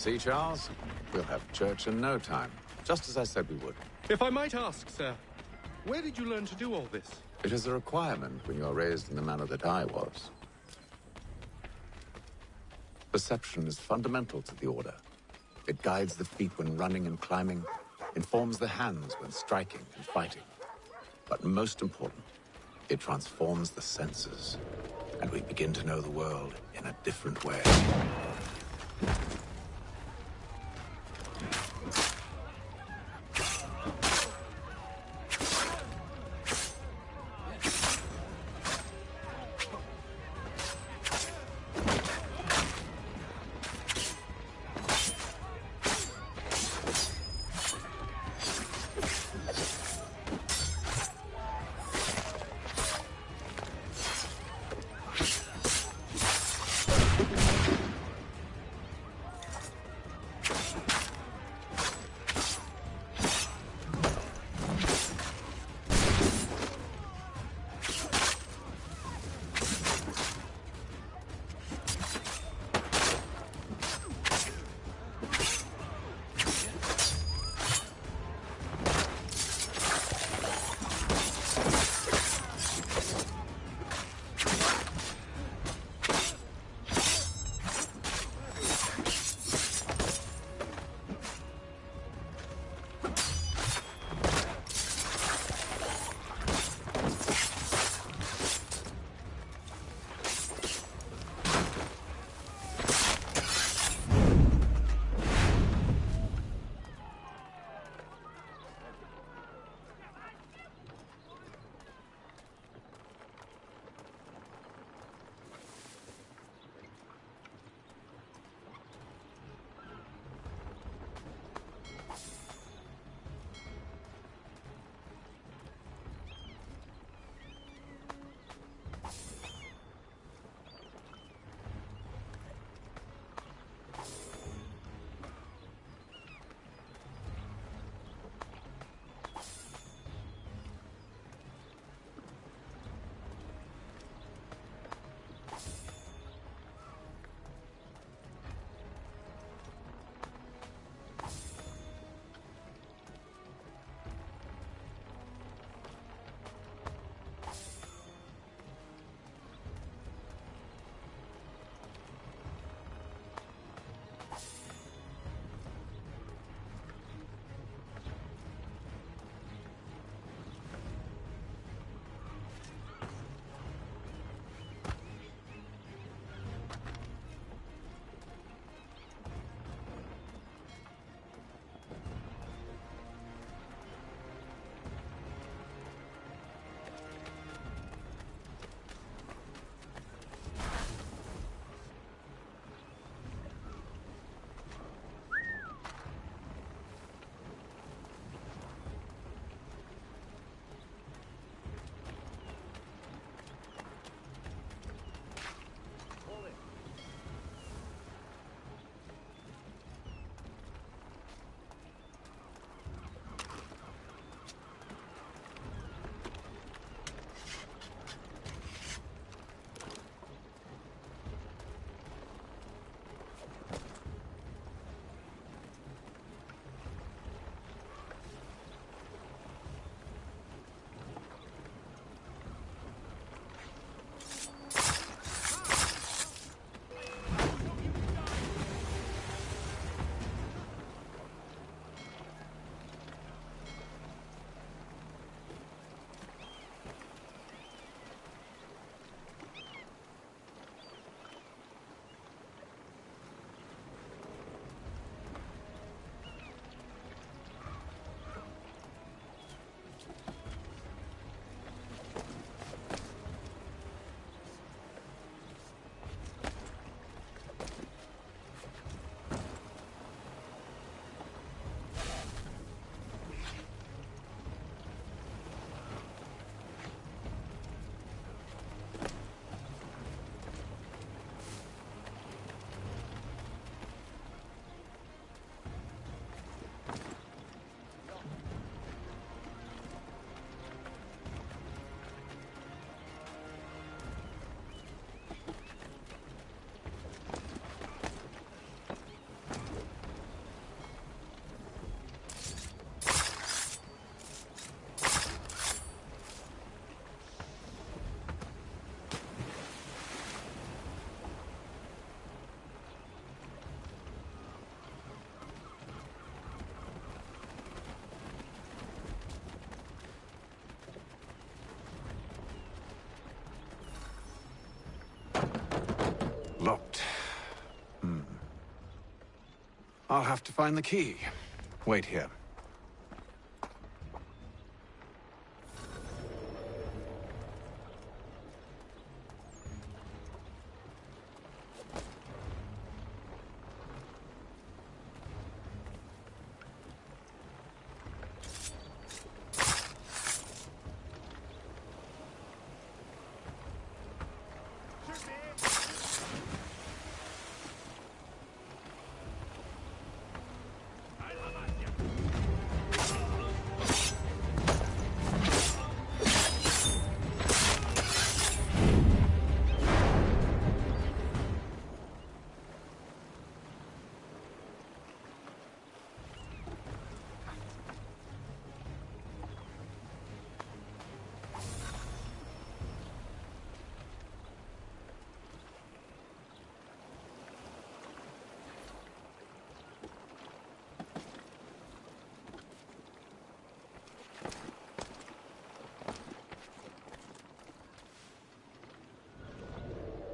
Speaker 1: See, Charles? We'll have church in no time, just as I said we would.
Speaker 14: If I might ask, sir, where did you learn to do all this?
Speaker 1: It is a requirement when you are raised in the manner that I was. Perception is fundamental to the Order. It guides the feet when running and climbing, informs the hands when striking and fighting. But most important, it transforms the senses, and we begin to know the world in a different way. Locked. I'll have to find the key. Wait here.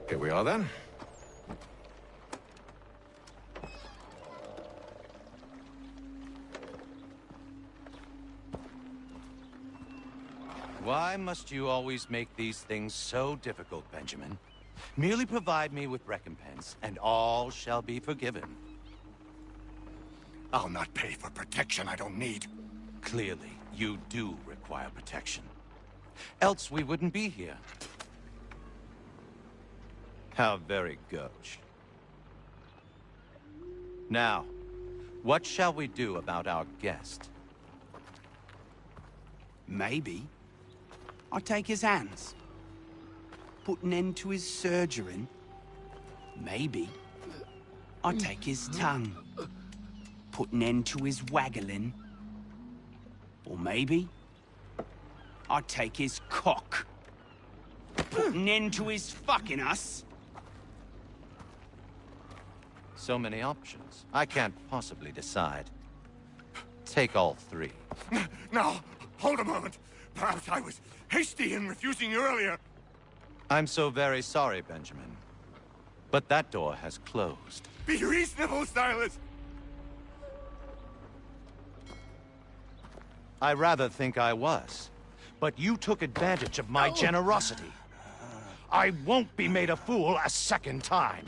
Speaker 1: Here we are, then.
Speaker 10: Why must you always make these things so difficult, Benjamin? Merely provide me with recompense, and all shall be forgiven.
Speaker 16: I'll not pay for protection I don't need.
Speaker 10: Clearly, you do require protection. Else we wouldn't be here. How very gauche. Now, what shall we do about our guest?
Speaker 18: Maybe I'll take his hands. Put an end to his surgering. Maybe I'll take his tongue. Put an end to his waggling. Or maybe I'll take his cock. Put an end to his fucking us.
Speaker 10: So many options. I can't possibly decide. Take all three.
Speaker 16: Now, hold a moment. Perhaps I was hasty in refusing you earlier.
Speaker 10: I'm so very sorry, Benjamin. But that door has closed.
Speaker 16: Be reasonable, Silas.
Speaker 10: I rather think I was. But you took advantage of my generosity. I won't be made a fool a second time.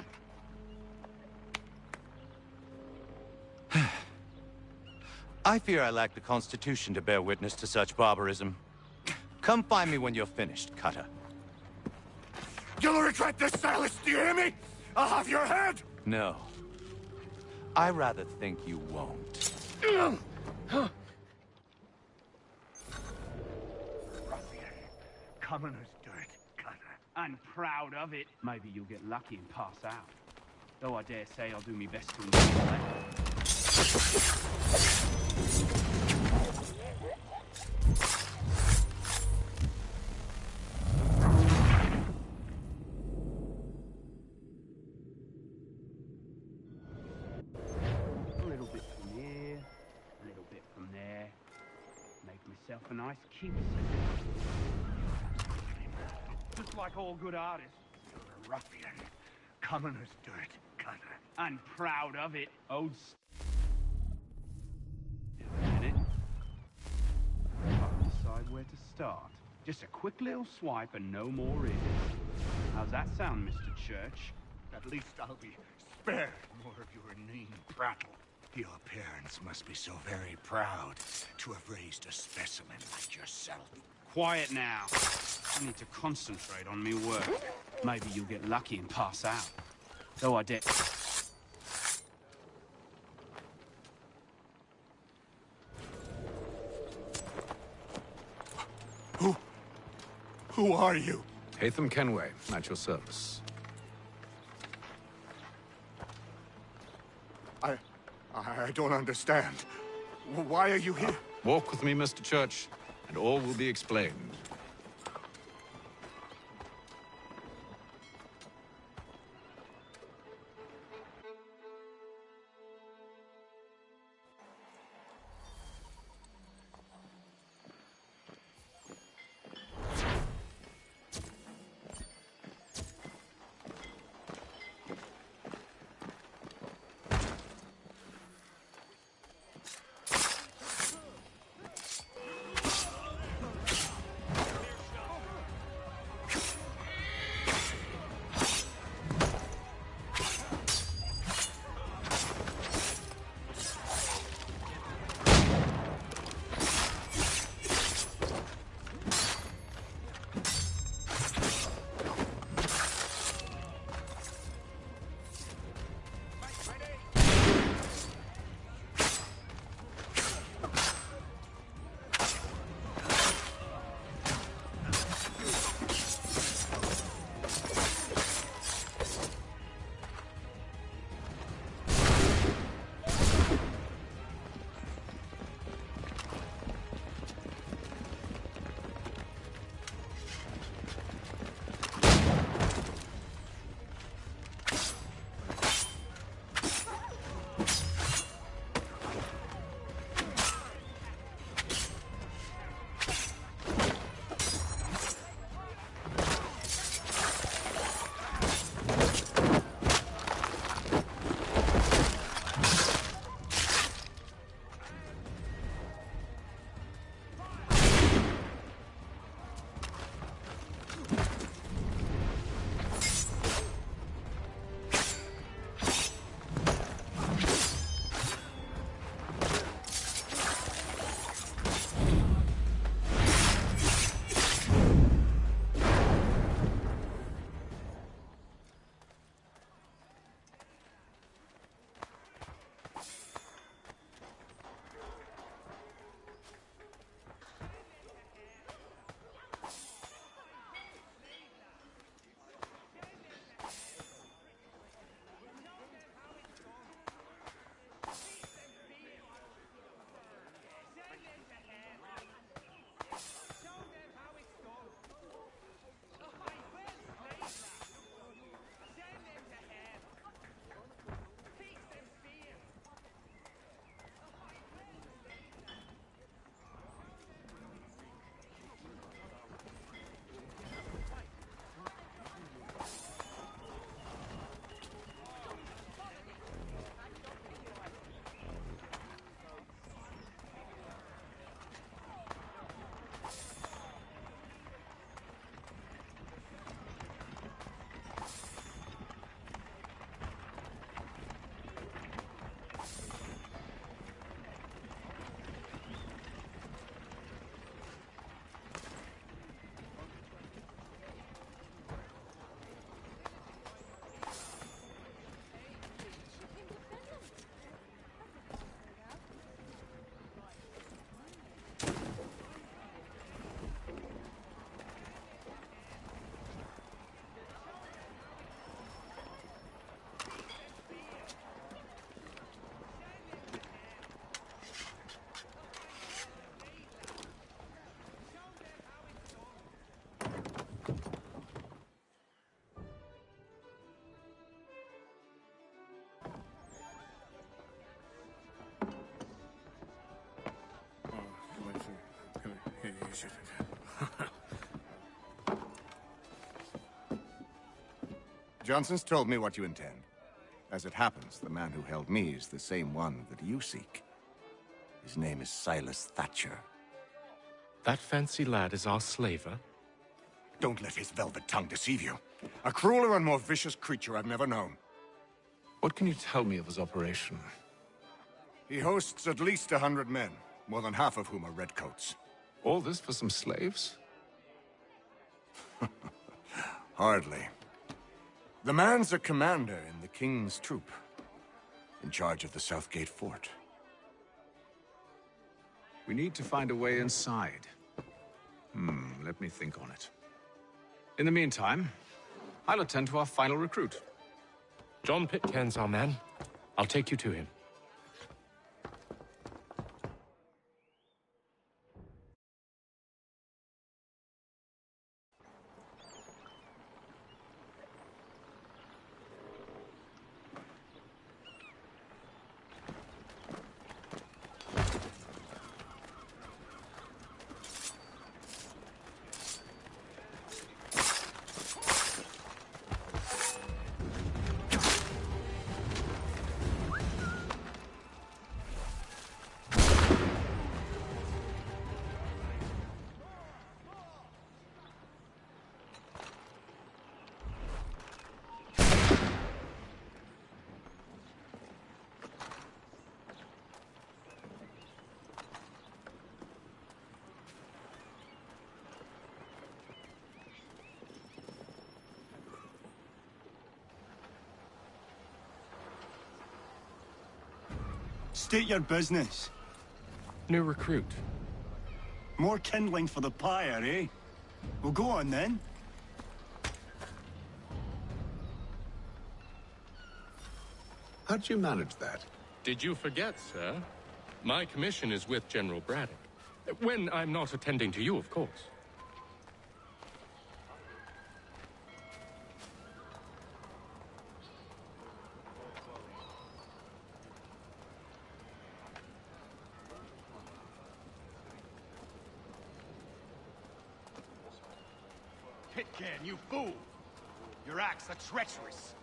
Speaker 10: I fear I lack the constitution to bear witness to such barbarism. Come find me when you're finished, Cutter.
Speaker 16: You'll regret this, Silas, do you hear me? I'll have your head!
Speaker 10: No. I rather think you won't.
Speaker 16: Ruffian.
Speaker 18: Commoner's dirt, Cutter. And proud of it. Maybe you'll get lucky and pass out. Though I dare say I'll do my best to enjoy that. A little bit from here, a little bit from there. Make myself a nice keepsake. Just like all good artists.
Speaker 16: You're a ruffian. Commoner's dirt, Cutter.
Speaker 18: And proud of it, old... A minute. I'll decide where to start. Just a quick little swipe and no more is. How's that sound, Mr. Church?
Speaker 16: At least I'll be spared more of your inane prattle. Your parents must be so very proud to have raised a specimen like yourself.
Speaker 18: Quiet now. I need to concentrate on me work. Maybe you'll get lucky and pass out. Though I did.
Speaker 16: Who are you?
Speaker 1: Haytham Kenway, at your service.
Speaker 16: I don't understand. Why are you here?
Speaker 1: Walk with me, Mr. Church, and all will be explained.
Speaker 16: butchered it.
Speaker 8: Johnson's told me what you intend. As it happens, the man who held me is the same one that you seek. His name is Silas Thatcher.
Speaker 14: That fancy lad is our slaver?
Speaker 16: Don't let his velvet tongue deceive you. A crueler and more vicious creature I've never known.
Speaker 1: What can you tell me of his operation?
Speaker 16: He hosts at least 100 men, more than half of whom are redcoats.
Speaker 1: All this for some slaves?
Speaker 16: Hardly. The man's a commander in the King's troop, in charge of the Southgate Fort.
Speaker 1: We need to find a way inside. Let me think on it. In the meantime, I'll attend to our final recruit.
Speaker 14: John Pitcairn's our man. I'll take you to him.
Speaker 6: State your business.
Speaker 14: New recruit.
Speaker 6: More kindling for the pyre, eh? Well, go on then.
Speaker 1: How'd you manage that?
Speaker 14: Did you forget, sir? My commission is with General Braddock. When I'm not attending to you, of course.
Speaker 11: Pitcairn, you fool! Your acts are treacherous.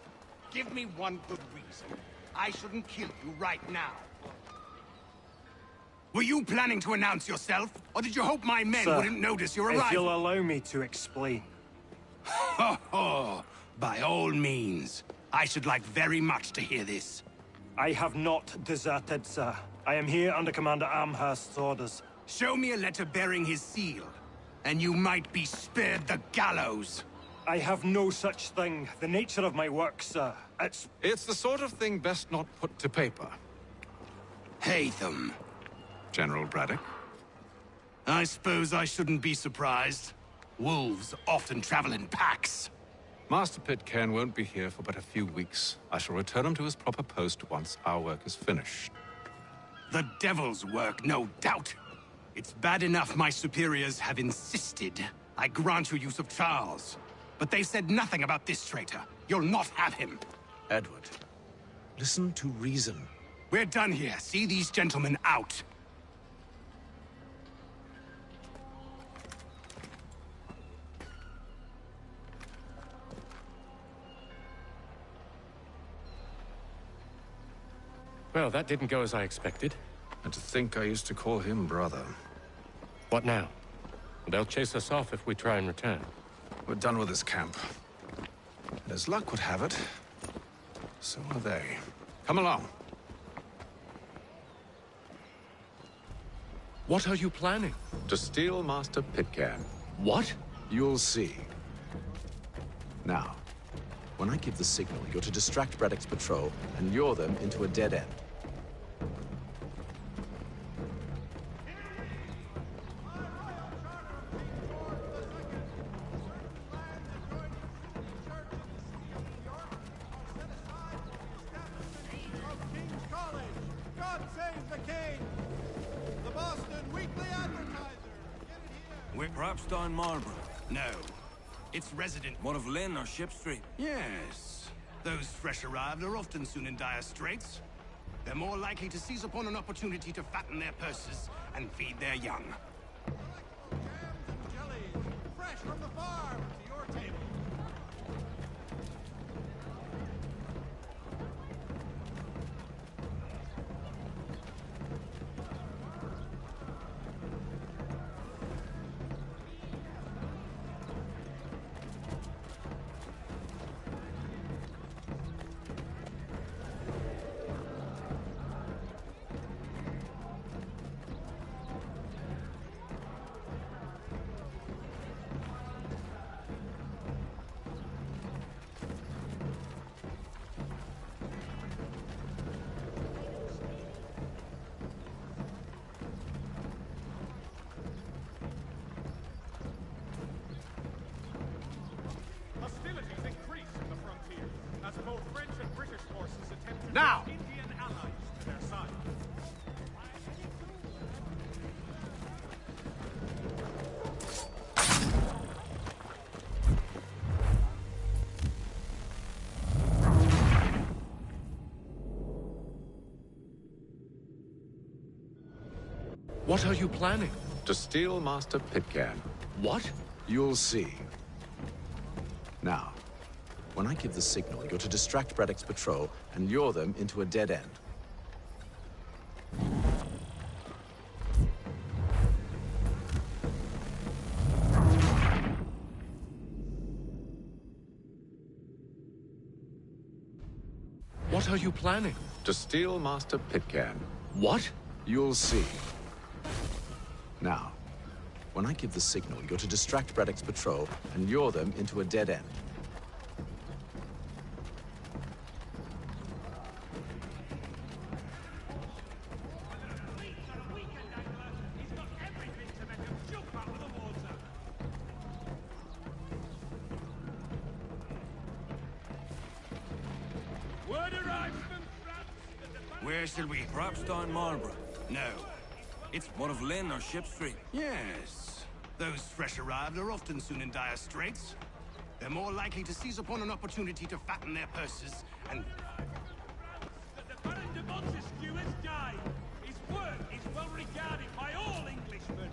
Speaker 11: Give me one good reason. I shouldn't kill you right now. Were you planning to announce yourself? Or did you hope my men
Speaker 19: Sir,
Speaker 11: wouldn't notice your arrival?
Speaker 19: if you'll allow me to explain.
Speaker 11: Ho ho! By all means. I should like very much to hear this.
Speaker 19: I have not deserted, sir. I am here under Commander Amherst's orders.
Speaker 11: Show me a letter bearing his seal, and you might be spared the gallows.
Speaker 19: I have no such thing. The nature of my work, sir.
Speaker 1: It's the sort of thing best not put to paper.
Speaker 11: Haytham.
Speaker 1: General Braddock?
Speaker 11: I suppose I shouldn't be surprised. Wolves often travel in packs.
Speaker 1: Master Pitcairn won't be here for but a few weeks. I shall return him to his proper post once our work is finished.
Speaker 11: The devil's work, no doubt. It's bad enough my superiors have insisted I grant you use of Charles. But they've said nothing about this traitor. You'll not have him.
Speaker 1: Edward, listen to reason.
Speaker 11: We're done here. See these gentlemen out.
Speaker 14: Well, that didn't go as I expected.
Speaker 1: And to think I used to call him brother.
Speaker 14: What now? They'll chase us off if we try and return.
Speaker 1: We're done with this camp. And as luck would have it, so are they. Come along.
Speaker 14: What are you planning?
Speaker 1: To steal Master Pitcairn.
Speaker 14: What?
Speaker 1: You'll see. Now, when I give the signal, you're to distract Braddock's patrol and lure them into a dead end.
Speaker 11: Rapstein Marlborough? No. It's resident.
Speaker 20: One of Lynn or Ship Street?
Speaker 11: Yes. Those fresh arrived are often soon in dire straits. They're more likely to seize upon an opportunity to fatten their purses and feed their young.
Speaker 15: from the farm to your table.
Speaker 16: Hostilities increase in the frontier as both French and British forces attempt to
Speaker 15: Now!
Speaker 16: bring Indian allies to their side.
Speaker 14: What are you planning?
Speaker 1: To steal Master Pitcairn.
Speaker 14: What?
Speaker 1: You'll see. Now, when I give the signal, you're to distract Braddock's patrol and lure them into a dead end.
Speaker 14: What are you planning?
Speaker 1: To steal Master Pitcairn.
Speaker 14: What?
Speaker 1: You'll see. Now, when I give the signal, you're to distract Braddock's patrol and lure them into a dead end.
Speaker 4: Where shall we? Perhaps down Marlborough?
Speaker 11: No.
Speaker 4: It's one of Lynn or Ship Street.
Speaker 11: Yes. Those fresh arrived are often soon in dire straits. They're more likely to seize upon an opportunity to fatten their purses and...
Speaker 9: The Baron de Montesquieu has died. His work is well regarded by all Englishmen.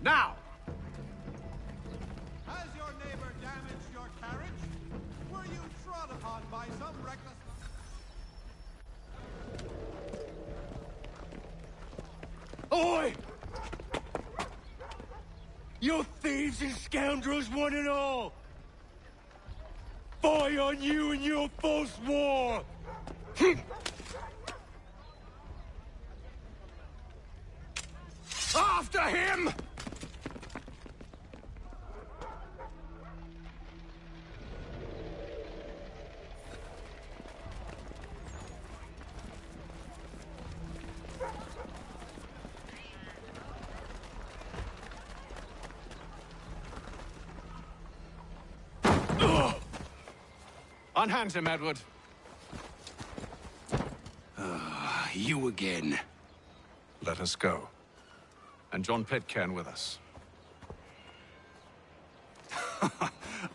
Speaker 15: Now!
Speaker 6: Has your neighbor damaged your carriage? Were you trod upon by some reckless...
Speaker 10: Oi! You thieves and scoundrels, one and all! Fie on you and your false war! After him!
Speaker 5: Unhand him, Edward.
Speaker 11: You again.
Speaker 5: Let us go. And John Pitcairn with us.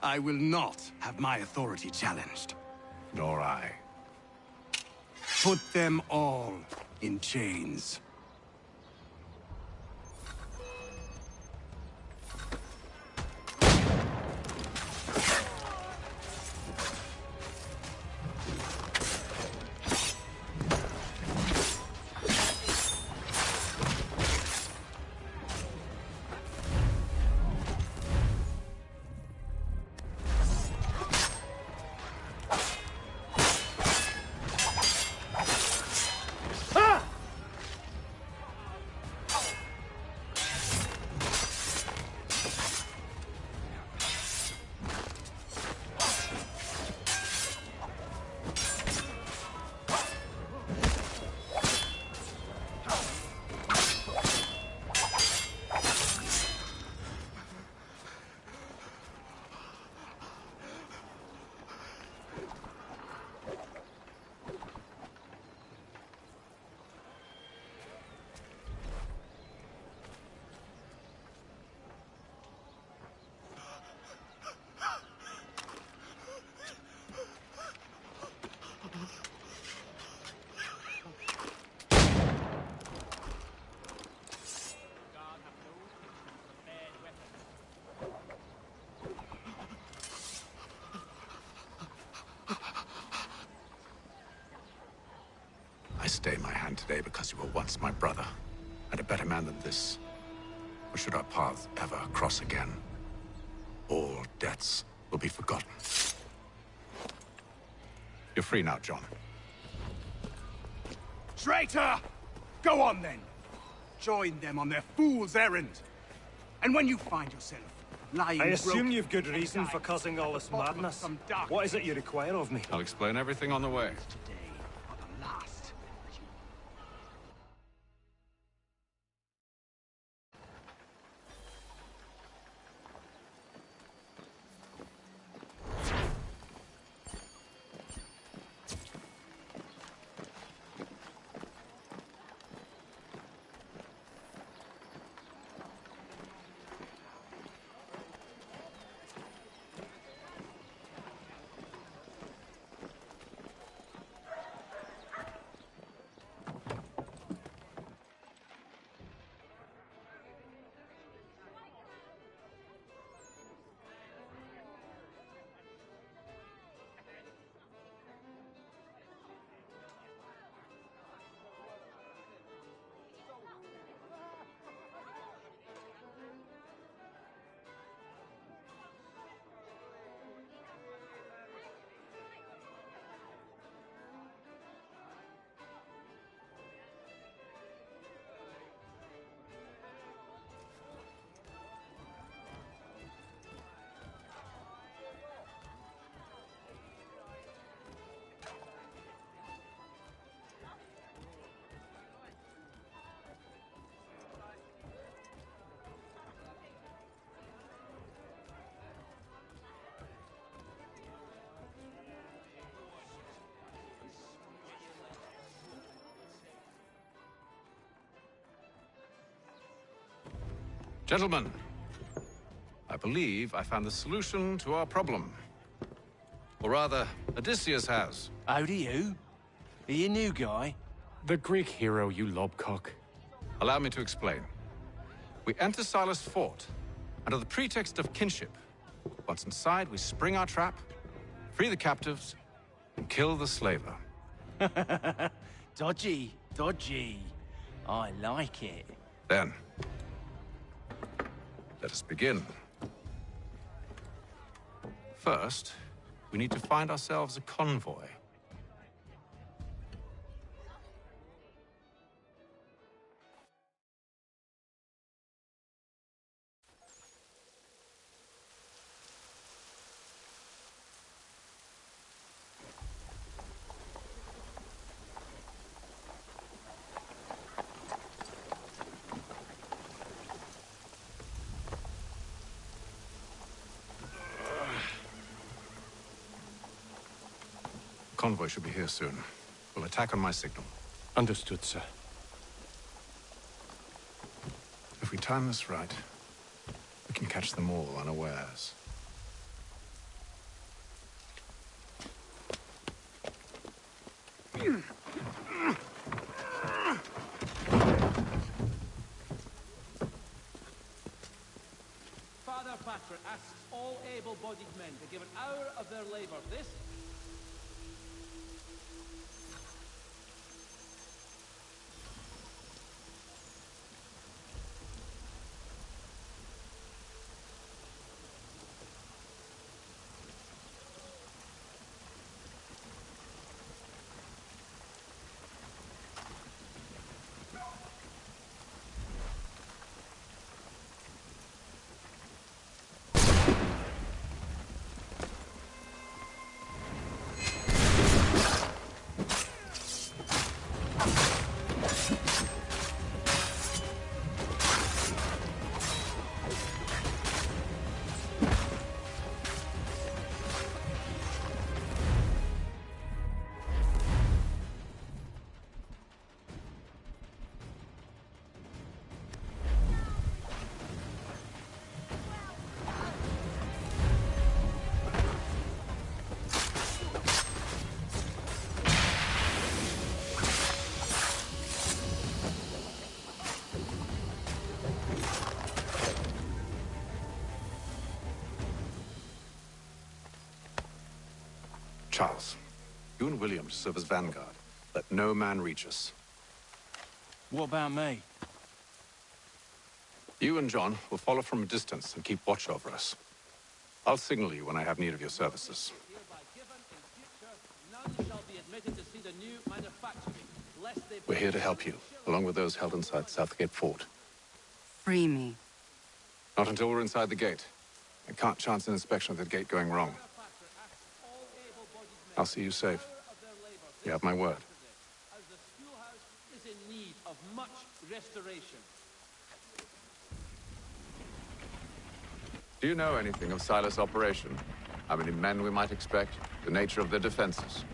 Speaker 11: I will not have my authority challenged.
Speaker 5: Nor I.
Speaker 11: Put them all in chains.
Speaker 5: stay my hand today because you were once my brother, and a better man than this. Or should our paths ever cross again, all debts will be forgotten. You're free now, John.
Speaker 11: Traitor! Go on then. Join them on their fool's errand. And when you find yourself lying
Speaker 19: I assume
Speaker 11: broken
Speaker 19: you've good reason for causing all this madness. What is it you require of me?
Speaker 5: I'll explain everything on the way. Gentlemen, I believe I found the solution to our problem. Or rather, Odysseus has.
Speaker 17: How do you? Are you a new guy?
Speaker 14: The Greek hero, you lobcock.
Speaker 5: Allow me to explain. We enter Silas' fort, under the pretext of kinship. Once inside, we spring our trap, free the captives, and kill the slaver.
Speaker 17: Dodgy, dodgy. I like it.
Speaker 5: Then, let us begin. First, we need to find ourselves a convoy. Convoy should be here soon. We'll attack on my signal.
Speaker 14: Understood, sir.
Speaker 5: If we time this right, we can catch them all unawares.
Speaker 3: Father Patrick asks all able-bodied men to give an hour of their labor this
Speaker 5: Charles, you and William serve as vanguard. Let no man reach us.
Speaker 4: What about me?
Speaker 5: You and John will follow from a distance and keep watch over us. I'll signal you when I have need of your services. We're here to help you, along with those held inside Southgate Fort.
Speaker 2: Free me.
Speaker 5: Not until we're inside the gate. I can't chance an inspection of the gate going wrong. I'll see you safe. You have my word.
Speaker 3: As the schoolhouse is in need of much restoration.
Speaker 1: Do you know anything of Silas' operation? How many men we might expect? The nature of their defenses?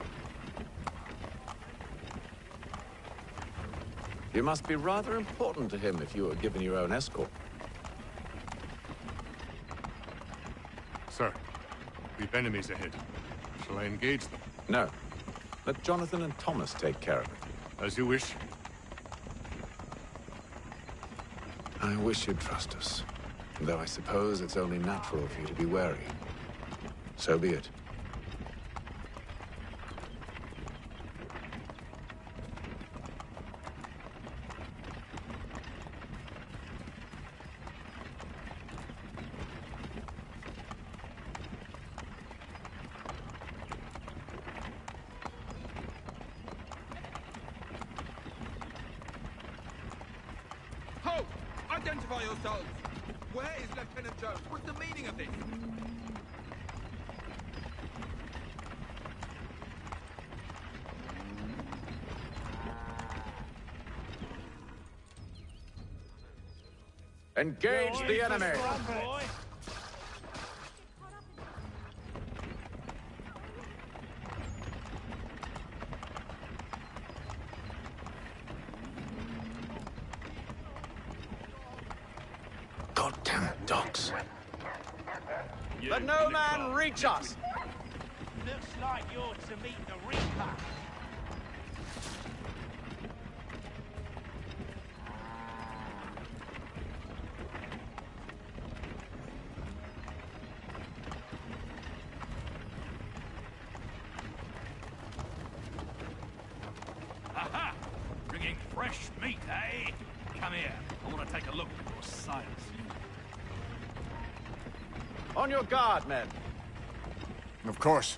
Speaker 1: You must be rather important to him if you were given your own escort.
Speaker 20: Sir, we've enemies ahead. Shall I engage them?
Speaker 1: No. Let Jonathan and Thomas take care of it.
Speaker 20: As you wish.
Speaker 5: I wish you'd trust us. Though I suppose it's only natural for you to be wary. So be it.
Speaker 12: Halt! Identify yourselves! Where is Lieutenant Jones? What's the meaning of this?
Speaker 1: Engage the enemy!
Speaker 5: Goddamn dogs.
Speaker 7: Let no man reach us!
Speaker 9: Looks like you're to meet the Reaper.
Speaker 4: Aha! Bringing fresh meat, eh? Come here. I want to take a look at your Silas.
Speaker 7: On your guard, men.
Speaker 8: Of course.